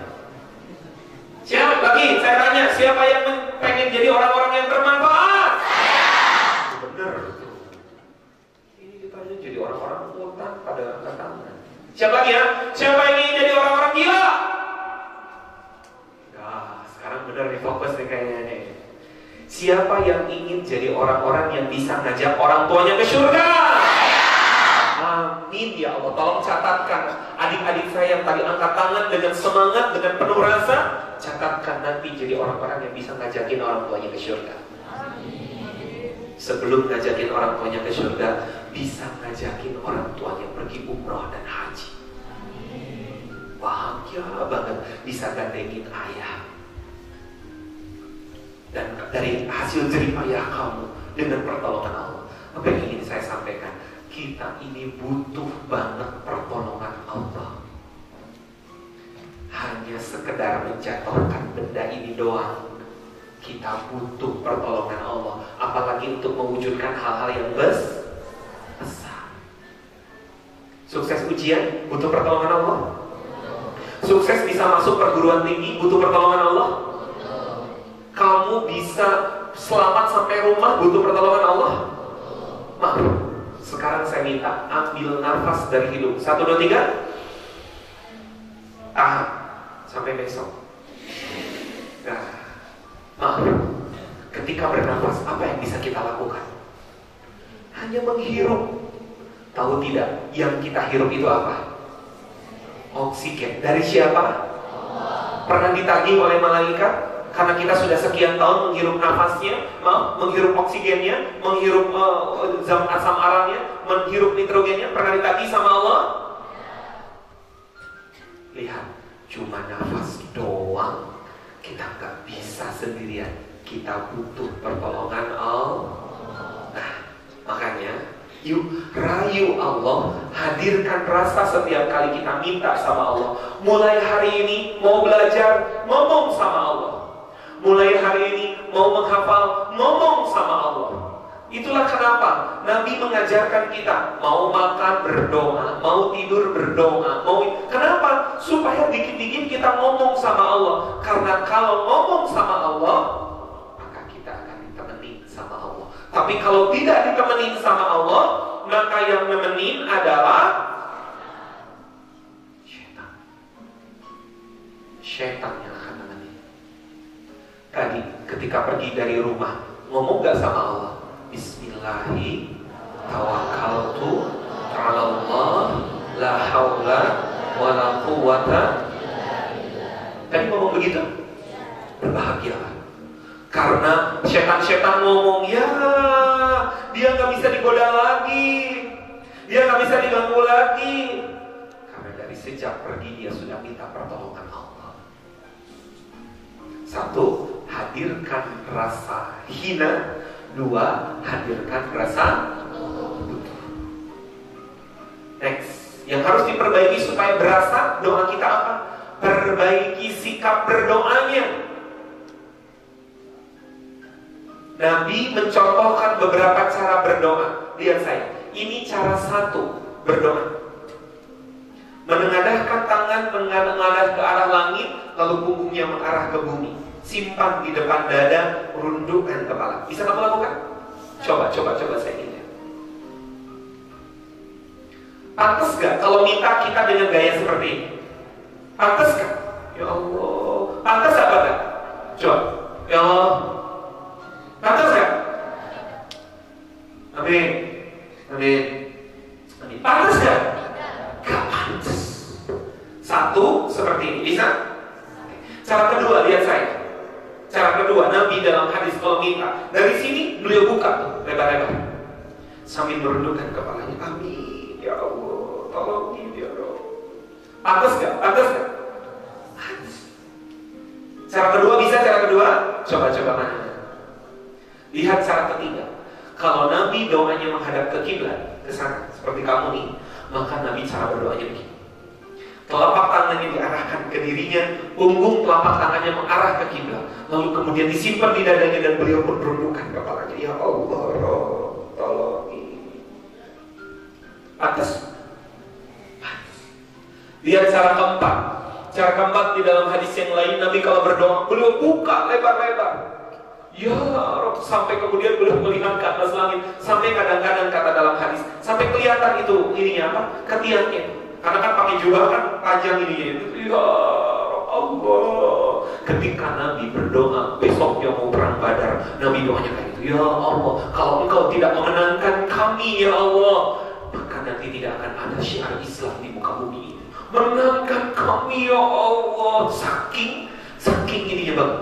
Siapa lagi? Saya tanya, siapa yang pengen jadi orang-orang yang bermanfaat? Bener. Ini kita aja jadi orang-orang utang pada angkat tangan. Siapa lagi ya? Siapa yang ingin jadi orang-orang gila? Nah, sekarang bener nih fokus nih kayaknya nih. Siapa yang ingin jadi orang-orang yang bisa ngajak orang tuanya ke surga? Amin ya Allah. Tolong catatkan adik-adik saya yang tadi angkat tangan dengan semangat, dengan penuh rasa. Catatkan nanti jadi orang-orang yang bisa ngajakin orang tuanya ke surga. Sebelum ngajakin orang tuanya ke surga, bisa ngajakin orang tuanya pergi umroh dan haji. Bahagia banget bisa gandengin ayah. Dan dari hasil jeripayah kamu dengan pertolongan Allah. Apa yang ingin saya sampaikan? Kita ini butuh banget pertolongan Allah. Hanya sekedar menjatuhkan benda ini doang, kita butuh pertolongan Allah. Apalagi untuk mewujudkan hal-hal yang besar. Sukses ujian butuh pertolongan Allah. Sukses bisa masuk perguruan tinggi butuh pertolongan Allah. Kamu bisa selamat sampai rumah butuh pertolongan Allah. Maaf, sekarang saya minta ambil nafas dari hidung. 1, 2, 3. Tahan sampai besok. Nah, maaf, ketika bernafas apa yang bisa kita lakukan? Hanya menghirup. Tahu tidak, yang kita hirup itu apa? Oksigen. Dari siapa? Pernah ditagih oleh malaikat? Karena kita sudah sekian tahun menghirup nafasnya, menghirup oksigennya, menghirup zat asam aramnya, menghirup nitrogennya, pernah ditagih sama Allah? Lihat, cuma nafas doang, kita nggak bisa sendirian. Kita butuh pertolongan Allah. Nah, makanya yuk rayu Allah, hadirkan rasa setiap kali kita minta sama Allah. Mulai hari ini mau belajar, ngomong sama Allah. Mulai hari ini mau menghafal, ngomong sama Allah. Itulah kenapa Nabi mengajarkan kita mau makan berdoa, mau tidur berdoa, kenapa? Supaya dikit-dikit kita ngomong sama Allah. Karena kalau ngomong sama Allah, maka kita akan ditemenin sama Allah. Tapi kalau tidak ditemenin sama Allah, maka yang nemenin adalah syaitan. Syaitan yang akan nemenin. Tadi ketika pergi dari rumah, ngomong gak sama Allah? Bismillahi tawakkaltu 'ala Allah la haula wala quwwata. Tadi ngomong begitu? Berbahagialah. Karena setan-setan ngomong, ya dia gak bisa digoda lagi, dia gak bisa diganggu lagi. Karena dari sejak pergi dia sudah minta pertolongan Allah. 1, hadirkan rasa hina. 2, hadirkan rasa butuh. Next, yang harus diperbaiki supaya berasa doa kita apa? Perbaiki sikap berdoanya. Nabi mencontohkan beberapa cara berdoa. Lihat saya, ini cara 1 berdoa. Menengadahkan tangan mengadah ke arah langit, lalu punggungnya mengarah ke bumi. Simpan di depan dada, rundukkan kepala. Bisa kamu lakukan? Coba saya ingin lihat. Pantes gak kalau minta kita dengan gaya seperti ini? Pantes gak? Ya Allah, pantes apa gak? Coba. Ya Allah, pantes gak? Amin. Pantes gak? Gak pantes. 1 seperti ini, bisa? Cara kedua, lihat saya. Cara kedua, Nabi dalam hadis kalau minta, dari sini beliau buka tuh lebar-lebar sambil merundukkan kepalanya. Amin ya Allah, tolongin ya Allah. Pantes gak? Pantes gak? Cara kedua bisa, cara kedua coba mana? Lihat cara ketiga. Kalau Nabi doanya menghadap ke kiblat, ke sana seperti kamu nih, maka Nabi cara berdoanya begini. Telapak tangannya diarahkan ke dirinya, punggung telapak tangannya mengarah ke kiblat, lalu kemudian disimpan di dadanya dan beliau pun merundukkan kepalanya. Ya Allah, tolong. Atas Lihat cara keempat. Cara keempat di dalam hadis yang lain, Nabi kalau berdoa, beliau buka lebar-lebar. Ya Rabb, sampai kemudian beliau melihat ke atas langit. Sampai kadang-kadang kata dalam hadis, sampai kelihatan itu ininya apa? Ketiaknya. Karena kan pakai jubah kan panjang ininya. Ya Allah. Ketika Nabi berdoa besoknya mau perang Badar, Nabi doanya kayak gitu. Ya Allah, kalau Engkau tidak memenangkan kami ya Allah, maka nanti tidak akan ada syiar Islam di muka bumi ini. Menangkan kami ya Allah. Saking ininya banget.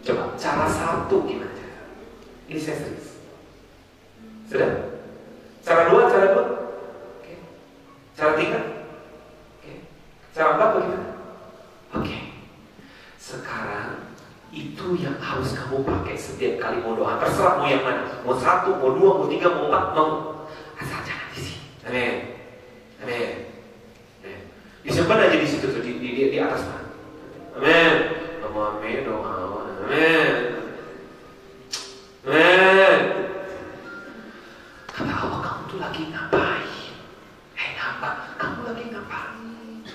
Coba cara satu gimana? Ini saya serius. Sudah? Cara dua? Oke. Cara tiga? Oke. Cara empat bagaimana? Oke. Sekarang itu yang harus kamu pakai setiap kali mau doa. Terserah mau yang mana. Mau satu, mau dua, mau tiga, mau empat, mau. Asal jangan di sini. Amin. Amin. Disimpan aja di situ tuh, di atas mana. Amin. Amin. Doa. Amin. Amin. Kata Allah, kamu tuh lagi ngapain? Hamba, kamu lagi ngapain?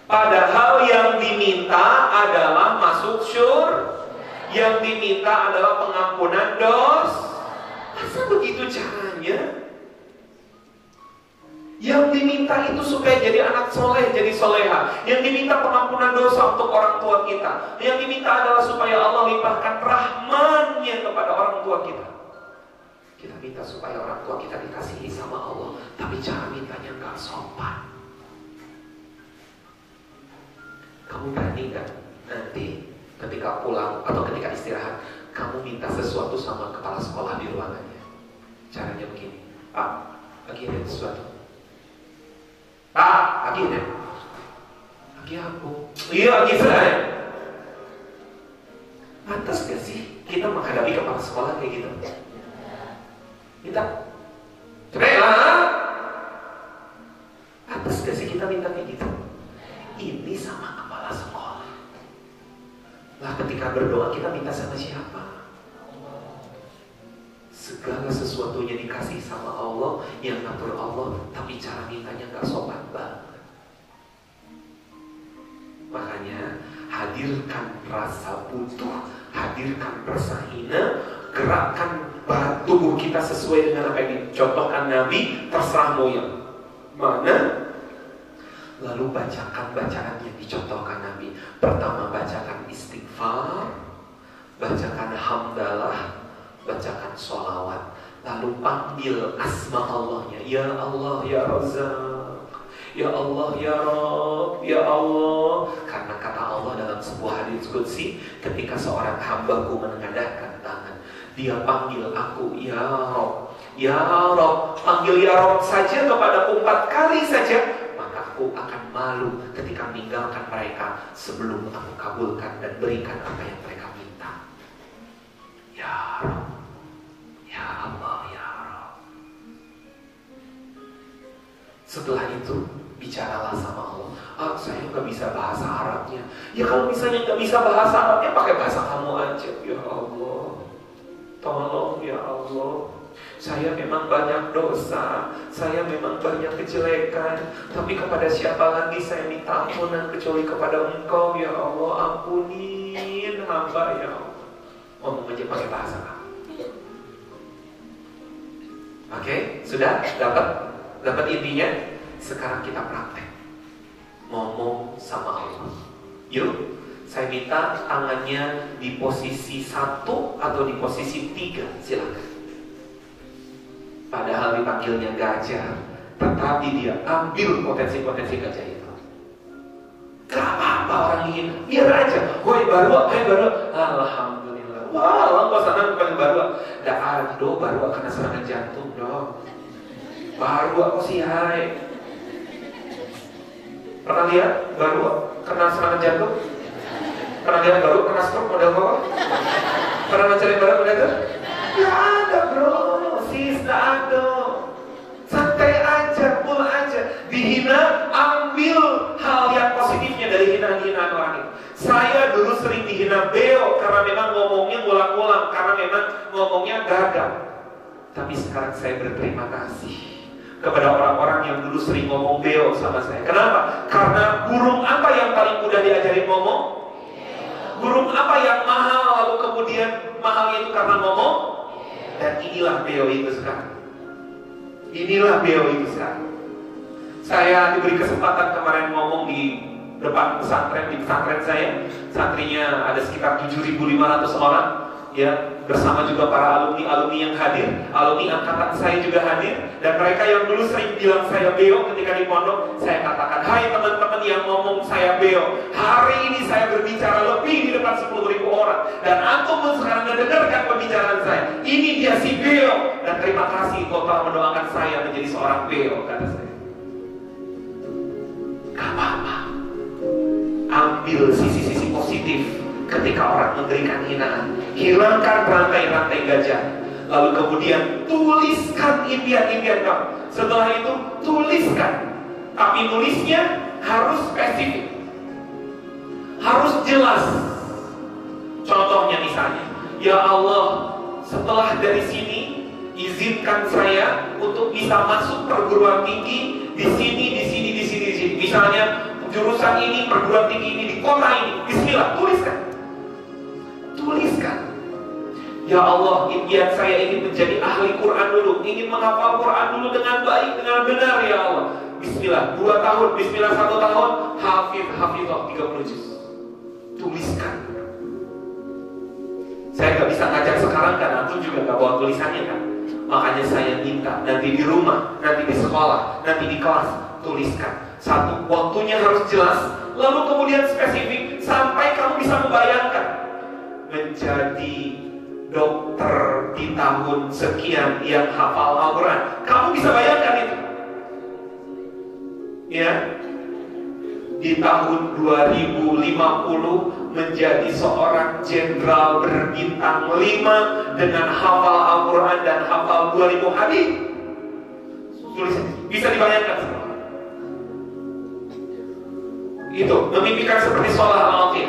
Padahal yang diminta adalah masuk syurga. Yang diminta adalah pengampunan dosa. Masa begitu caranya? Yang diminta itu supaya jadi anak soleh, jadi soleha. Yang diminta pengampunan dosa untuk orang tua kita. Yang diminta adalah supaya Allah limpahkan rahman-Nya kepada orang tua kita. Kita minta supaya orang tua kita dikasihi sama Allah, tapi cara mintanya gak sopan. Kamu berani gak nanti ketika pulang atau ketika istirahat, kamu minta sesuatu sama kepala sekolah di ruangannya? Caranya begini, Pak, lagi ada sesuatu. Pak, lagi ada. Lagi aku. Iya, lagi saya. Pantas gak sih kita menghadapi kepala sekolah kayak gitu? Minta. Coba ya. Pantas gak sih kita minta kayak gitu? Ini sama kepala sekolah. Lah ketika berdoa kita minta sama siapa? Segala sesuatunya dikasih sama Allah, yang ngatur Allah, tapi cara mintanya gak sopan banget. Makanya hadirkan rasa butuh, hadirkan rasa hina, gerakkan tubuh kita sesuai dengan apa yang dicontohkan Nabi. Terserah mau yang mana. Lalu bacakan bacaan yang dicontohkan Nabi. Pertama bacakan istighfar, bacakan hamdalah, bacakan sholawat, lalu panggil asma Allahnya. Ya Allah, ya Razzaq, ya Allah, ya Rabb, ya Allah. Karena kata Allah dalam sebuah hadits qudsi, ketika seorang hambaku menengadahkan tangan, dia panggil aku, ya Rabb, ya Rabb. Panggil ya Rabb saja kepadaku 4 kali saja, maka aku akan malu ketika meninggalkan mereka sebelum aku kabulkan dan berikan apa yang mereka minta. Ya Rabb, ya Allah, ya Rabb. Setelah itu bicaralah sama Allah. Saya nggak bisa bahasa Arabnya. Ya kalau misalnya nggak bisa bahasa Arabnya, pakai bahasa kamu aja. Ya Allah, tolong ya Allah. Saya memang banyak dosa, saya memang banyak kejelekan, tapi kepada siapa lagi saya minta ampunan kecuali kepada Engkau ya Allah. Ampunin hamba ya Allah. Ngomong aja pakai bahasa kamu. Oke, sudah dapat intinya. Sekarang kita praktek ngomong sama Allah. Yuk, saya minta tangannya di posisi 1 atau di posisi 3, silakan. Padahal dipanggilnya gajah, tetapi dia ambil potensi-potensi gajah itu. Gak apa-apa orang ingin, biar aja. Woi baru, alhamdulillah. Wah, orang kok sana bukan baru. Dah aduh, baru kena serangan jantung dong. Baru aku sih hai. Pernah lihat baru kena serangan jantung? Pernah lihat baru kena stroke model bawah? Pernah mencari barang model itu? Ya ada bro, sis, gak ada. Santai aja, cool aja. Dihina, ambil hal yang positifnya dari hinaan-hinaan orang itu. Saya dulu sering dihina beo karena memang ngomongnya ngulang-ngulang, karena memang ngomongnya gagal. Tapi sekarang saya berterima kasih kepada orang-orang yang dulu sering ngomong beo sama saya. Kenapa? Karena burung apa yang paling mudah diajarin ngomong? Burung apa yang mahal lalu kemudian mahalnya itu karena ngomong? Dan inilah beo itu sekarang. Inilah beo itu sekarang. Saya diberi kesempatan kemarin ngomong di depan pesantren, di pesantren saya. Santrinya ada sekitar 7.500 orang, ya, bersama juga para alumni yang hadir. Alumni angkatan saya juga hadir. Dan mereka yang dulu sering bilang saya beo ketika di pondok, saya katakan, hai teman-teman yang ngomong saya beo, hari ini saya berbicara lebih di depan 10.000 orang. Dan antum pun sekarang mendengarkan pembicaraan saya. Ini dia si beo. Dan terima kasih kau telah mendoakan saya menjadi seorang beo, kata saya. Gak apa-apa. Ambil sisi-sisi positif ketika orang memberikan hinaan. Hilangkan rantai-rantai gajah. Lalu kemudian tuliskan impian-impian kamu. Setelah itu tuliskan. Tapi nulisnya harus spesifik, harus jelas. Contohnya misalnya, ya Allah, setelah dari sini izinkan saya untuk bisa masuk perguruan tinggi di sini, di sini, di sini, di sini. Misalnya jurusan ini, perguruan tinggi ini di kota ini. Bismillah, tuliskan. Tuliskan. Ya Allah, impian saya ingin menjadi ahli Quran dulu, ingin menghafal Quran dulu dengan baik, dengan benar, ya Allah. Bismillah, 2 tahun, bismillah 1 tahun, hafizah 30 juz. Tuliskan. Saya nggak bisa ngajar sekarang kan, antum juga nggak bawa tulisannya kan. Makanya saya minta nanti di rumah, nanti di sekolah, nanti di kelas, tuliskan. Satu, waktunya harus jelas, lalu kemudian spesifik, sampai kamu bisa membayangkan menjadi dokter di tahun sekian yang hafal Al-Quran. Kamu bisa bayangkan itu, ya, di tahun 2050 menjadi seorang jenderal berbintang 5 dengan hafal Al-Quran dan hafal 2000 hadis. Tulis, bisa dibayangkan semua. Itu memimpikan seperti Salah Al-Atif,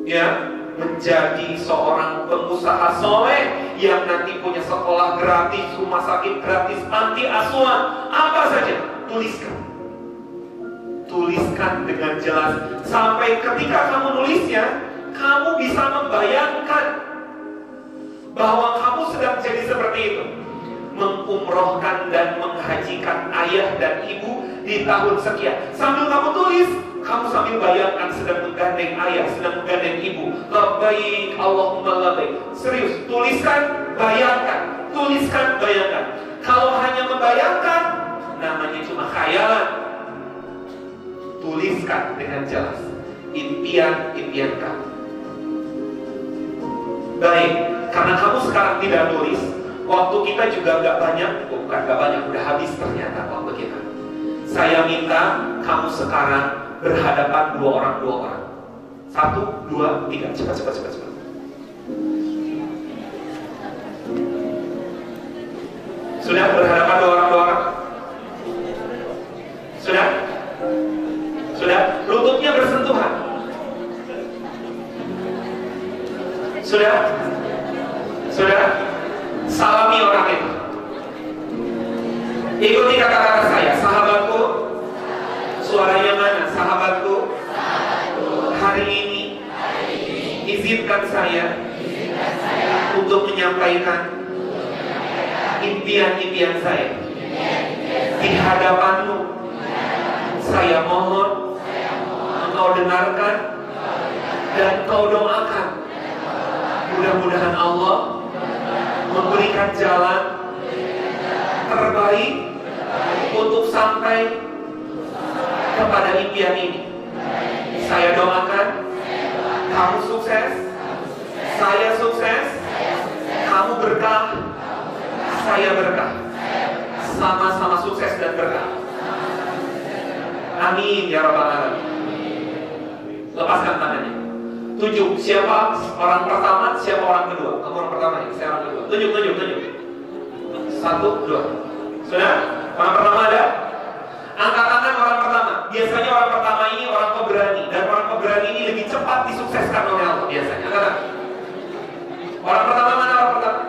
ya, menjadi seorang pengusaha soleh yang nanti punya sekolah gratis, rumah sakit gratis, panti asuhan, apa saja, tuliskan. Tuliskan dengan jelas. Sampai ketika kamu nulisnya, kamu bisa membayangkan bahwa kamu sedang jadi seperti itu, mengumrohkan dan menghajikan ayah dan ibu di tahun sekian. Sambil kamu tulis, kamu sambil bayangkan sedang menggandeng ayah, sedang menggandeng ibu. Labbaik Allahumma labbaik. Serius, tuliskan, bayangkan. Tuliskan, bayangkan. Kalau hanya membayangkan, namanya cuma khayalan. Tuliskan dengan jelas impian-impian kamu. Baik, karena kamu sekarang tidak tulis, waktu kita juga gak banyak. Bukan gak banyak, udah habis ternyata waktu kita. Saya minta kamu sekarang berhadapan 2 orang. 1, 2, 3. Cepat. Sudah berhadapan 2 orang? Sudah? Lututnya bersentuhan? Sudah? Salami orang itu. Ikuti kata-kata saya, sahabatku. Suaranya mana? Sahabatku. Hari ini izinkan saya untuk menyampaikan impian-impian saya di hadapanmu. Saya mohon engkau dengarkan dan engkau doakan. Mudah-mudahan Allah memberikan jalan terbaik untuk sampai kepada impian ini. Saya doakan kamu sukses, saya sukses, kamu berkah, saya berkah, sama-sama sukses dan berkah. Amin ya rabbal alamin. Lepaskan tangannya. Tunjuk siapa orang pertama, siapa orang kedua. Kamu orang pertama ya, saya orang kedua. Tunjuk. 1, 2. Sudah? Orang pertama ada? Angkat tangan orang pertama. Biasanya orang pertama ini orang pemberani, dan orang pemberani ini lebih cepat disukseskan oleh Allah biasanya. Angkat tangan. Orang pertama mana orang pertama?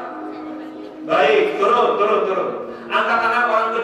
Baik, turun. Angkat tangan orang kedua.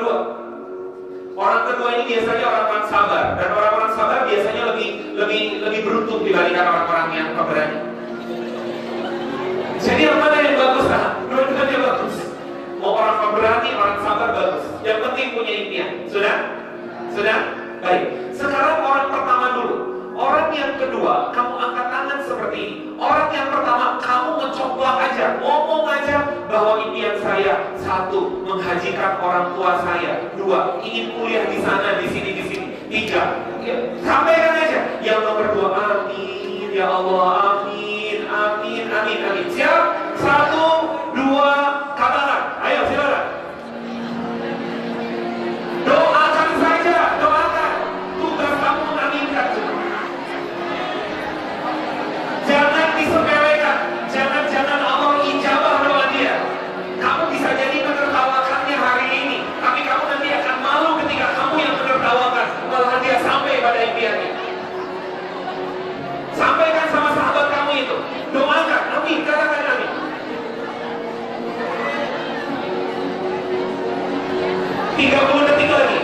bahwa impian saya, 1, menghajikan orang tua saya. 2, ingin kuliah di sana, di sini, di sini. 3, ya, sampaikan aja. Yang nomor 2, amin ya Allah, amin, amin, amin, amin. Siap? 1, 2, katakan. Ayo silakan. Doakan saja, doakan. Tugas kamu mengaminkan. Jangan disepelekan. Jangan Allah ijabah doa dia. Kamu bisa jadi menertawakannya hari ini, tapi kamu nanti akan malu ketika kamu yang menertawakan, malahan dia sampai pada impiannya. Sampaikan sama sahabat kamu itu. Doakan, amin, katakan amin. Detik lagi.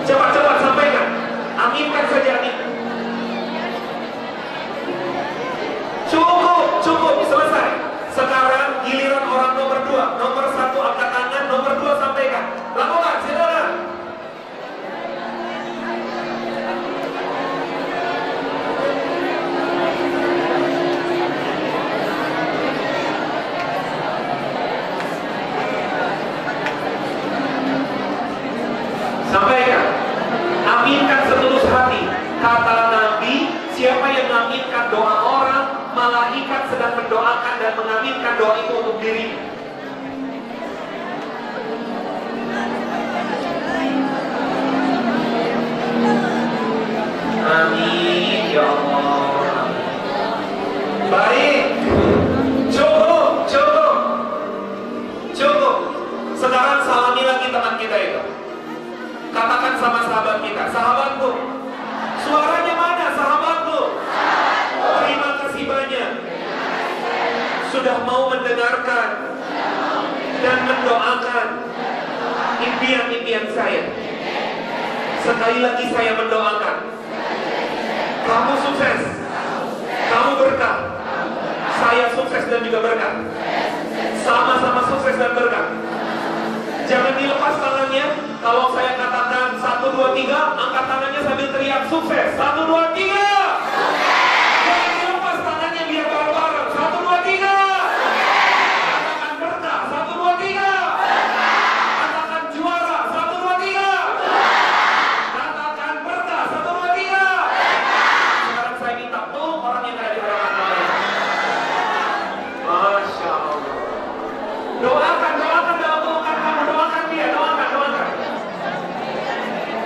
Cepat-cepat sampaikan. Aminkan saja, amin. Cukup, selesai. Sekarang giliran orang nomor 2. Nomor 1 angkat tangan, nomor 2 sampaikan. Lakukan, silakan. Sampaikan. Aminkan setulus hati. Kata Nabi, siapa yang mengaminkan doa orang, malaikat sedang mendoakan dan mengaminkan doa itu untuk diri. Amin ya Allah. Baik. Cukup. Sekarang salami lagi teman kita itu. Katakan sama sahabat kita, sahabatku. Suaranya mana sahabatku? Terima kasih banyak sudah mau mendengarkan dan mendoakan impian-impian saya. Sekali lagi saya mendoakan kamu sukses, kamu berkah, saya sukses dan juga berkah. Sama-sama sukses dan berkah. Jangan dilepas tangannya. Kalau saya katakan 1, 2, 3, angkat tangannya sambil teriak sukses. 1, 2, 3. Jangan dilepas tangannya, biar bareng-bareng. 1, 2, 3. Katakan berkah. 1, 2, 3. Katakan juara. 1, 2, 3. Katakan berkah. 1, 2, 3. Sekarang saya minta peluk orang yang ada di hadapan saya. Masya Allah. Doakan dalam pelukan kamu. Doakan dia.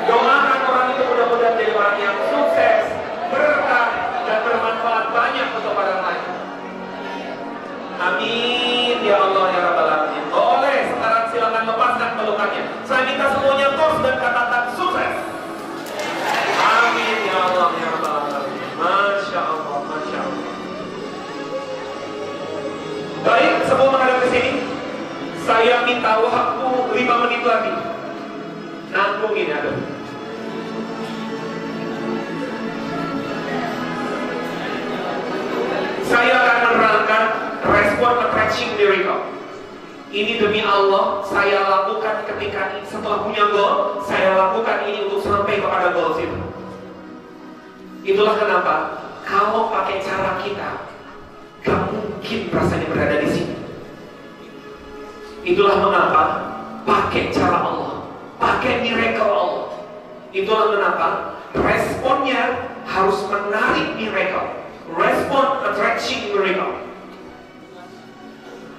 Doakan orang itu mudah-mudahan jadi orang yang sukses, berkah, dan bermanfaat banyak untuk orang lain. Amin ya Allah ya Rabbal Alamin. Boleh, sekarang silakan lepaskan pelukannya. Saya minta semuanya tos dan katakan sukses. Amin ya Allah ya Rabbal Alamin. Masya Allah, Masya Allah. Baik, sebelum menghadap ke sini, saya minta waktu 5 menit lagi. Nanggung ini ada. Saya akan menerangkan respon attraction miracle. Ini demi Allah, saya lakukan ketika setelah punya goal, saya lakukan ini untuk sampai kepada goal itu. Itulah kenapa kalau pakai cara kita, gak mungkin rasanya berada di sini. Itulah mengapa pakai cara Allah, pakai miracle Allah. Itulah mengapa responnya harus menarik miracle. Respon attraction miracle.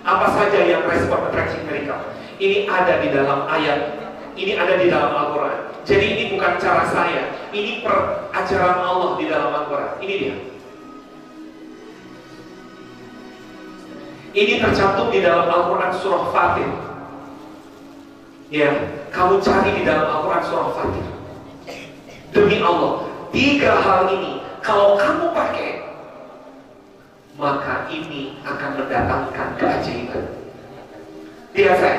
Apa saja yang respon attraction miracle? Ini ada di dalam ayat, ini ada di dalam Al-Quran. Jadi ini bukan cara saya, ini ajaran Allah di dalam Al-Quran. Ini dia. Ini tercantum di dalam Al-Quran surah Fatir. Ya, kamu cari di dalam Al-Quran surah Fatir. Demi Allah, 3 hal ini kalau kamu pakai, maka ini akan mendatangkan keajaiban. Lihat saya.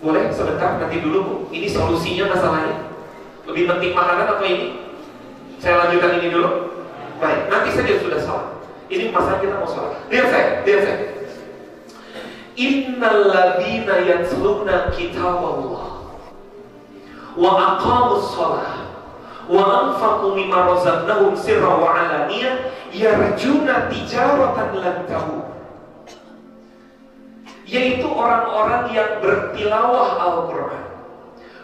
Boleh sebentar, nanti dulu Bu. Ini solusinya masalahnya. Lebih penting makanan atau ini? Saya lanjutkan ini dulu. Baik, nanti saja sudah salah. Ini masalah kita mau salah. Lihat saya. Innal ladzina yatluna kitaballah wa aqamus shalah wa anfaqu mimma razaqnahum sirran wa alaniyah yarjuna tijaratan lan tahur. yaitu orang-orang yang bertilawah Al-Quran,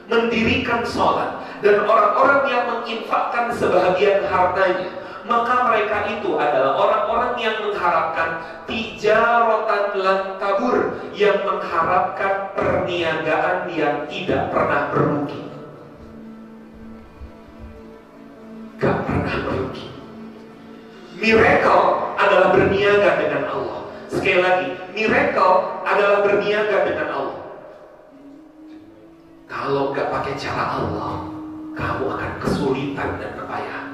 mendirikan sholat, dan orang-orang yang menginfakkan sebahagian hartanya. Maka mereka itu adalah orang-orang yang mengharapkan tijaratan lan tabur, yang mengharapkan perniagaan yang tidak pernah merugi. Gak pernah merugi. Miracle adalah berniaga dengan Allah. Sekali lagi, miracle adalah berniaga dengan Allah. Kalau gak pakai cara Allah, kamu akan kesulitan dan kepayahan.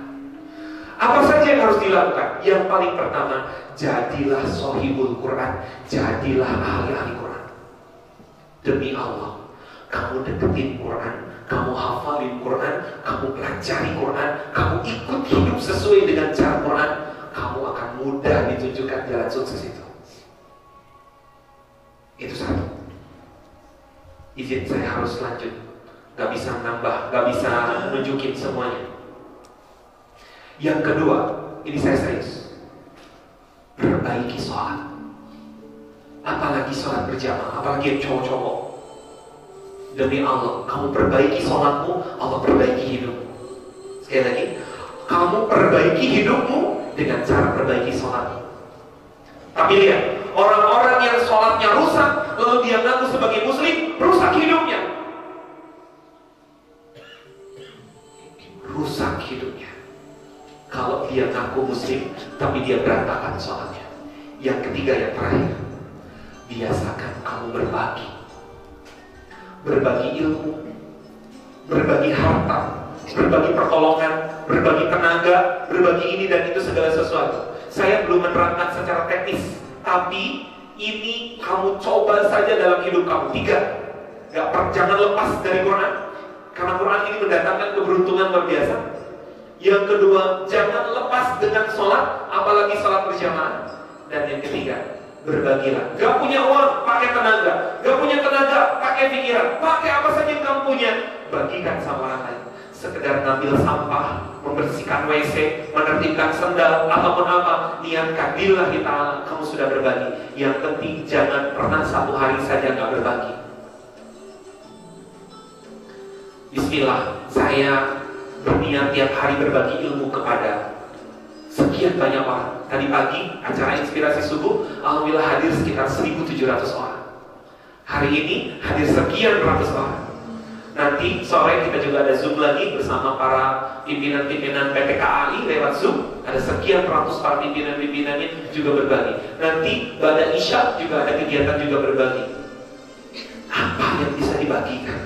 Apa saja yang harus dilakukan? Yang paling pertama, jadilah sohibul Quran, jadilah ahli-ahli Quran. Demi Allah, kamu deketin Quran, kamu hafalin Quran, kamu pelajari Quran, kamu ikut hidup sesuai dengan cara Quran, kamu akan mudah ditunjukkan jalan sukses itu. Itu satu. Izin saya harus lanjut, gak bisa nambah, gak bisa nunjukin semuanya. Yang kedua, ini saya serius, perbaiki sholat. Apalagi sholat berjamaah, apalagi yang cowok-cowok. Demi Allah, kamu perbaiki sholatmu, Allah perbaiki hidupmu. Sekali lagi, kamu perbaiki hidupmu dengan cara perbaiki sholatmu. Tapi lihat, orang-orang yang sholatnya rusak, lalu dia ngaku sebagai muslim, rusak hidupnya. Rusak hidupnya. Kalau dia ngaku muslim, tapi dia berantakan sholatnya. Yang ketiga, yang terakhir, biasakan kamu berbagi. Berbagi ilmu, berbagi harta, berbagi pertolongan, berbagi tenaga, berbagi ini dan itu segala sesuatu. Saya belum menerangkan secara teknis, tapi ini kamu coba saja dalam hidup kamu. Tiga, jangan lepas dari Quran, karena Quran ini mendatangkan keberuntungan luar biasa. Yang kedua, jangan lepas dengan sholat, apalagi sholat berjamaah. Dan yang ketiga, berbagilah. Gak punya uang, pakai tenaga. Gak punya tenaga, pakai pikiran. Pakai apa saja yang kamu punya, bagikan sama orang lain. Sekedar ngambil sampah, membersihkan WC, menertibkan sendal, ataupun apa, niatkan lillahi ta'ala, kamu sudah berbagi. Yang penting jangan pernah satu hari saja gak berbagi. Bismillah, saya berniat tiap hari berbagi ilmu kepada sekian banyak orang. Tadi pagi acara inspirasi subuh, alhamdulillah hadir sekitar 1.700 orang. Hari ini hadir sekian ratus orang. Nanti sore kita juga ada Zoom lagi bersama para pimpinan-pimpinan PT KAI lewat Zoom. Ada sekian ratus para pimpinan-pimpinannya juga berbagi. Nanti pada Isya juga ada kegiatan juga berbagi. Apa yang bisa dibagikan?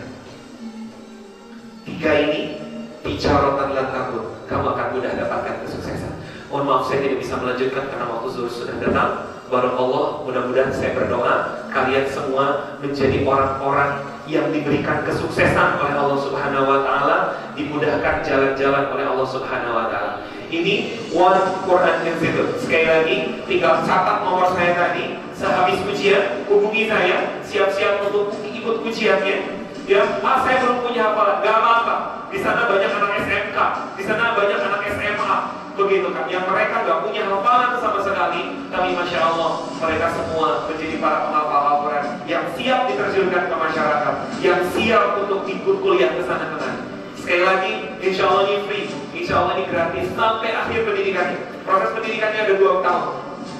Tiga ini, bicaratan lan tabur, kamu akan mudah dapatkan kesuksesan. Mohon maaf saya tidak bisa melanjutkan karena waktu zuhur sudah datang. Barakallah, mudah-mudahan saya berdoa kalian semua menjadi orang-orang yang diberikan kesuksesan oleh Allah Subhanahu wa taala, dimudahkan jalan-jalan oleh Allah Subhanahu wa taala. Ini One Quran Institute. Sekali lagi, tinggal catat nomor saya tadi. Sehabis ujian, hubungi saya, siap-siap untuk ikut ujiannya. Ya, saya belum punya hafalan, gak apa-apa. Di sana banyak anak SMK, di sana banyak anak SMA, begitu kan? Yang mereka gak punya hafalan sama sekali, tapi masya Allah, mereka semua menjadi para penghafal Al-Quran yang siap diterjunkan ke masyarakat, yang siap untuk ikut kuliah ke sana kemari. Sekali lagi, insya Allah ini free, insya Allah ini gratis sampai akhir pendidikannya. Proses pendidikannya ada 2 tahun,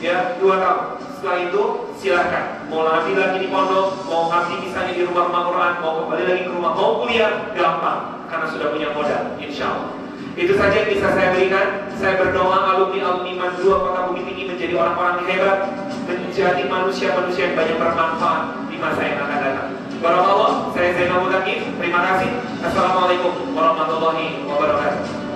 ya 2 tahun. Setelah itu silahkan mau ngabdi lagi di pondok, mau ngabdi misalnya di rumah Quran, mau kembali lagi ke rumah, mau kuliah, gampang karena sudah punya modal, insya Allah. Itu saja yang bisa saya berikan. Saya berdoa alumni Man 2 Kota Bukit Tinggi menjadi orang-orang yang hebat, menjadi manusia-manusia yang banyak bermanfaat di masa yang akan datang. Barakallah, saya Zainal Mutaqif, terima kasih. Assalamualaikum warahmatullahi wabarakatuh.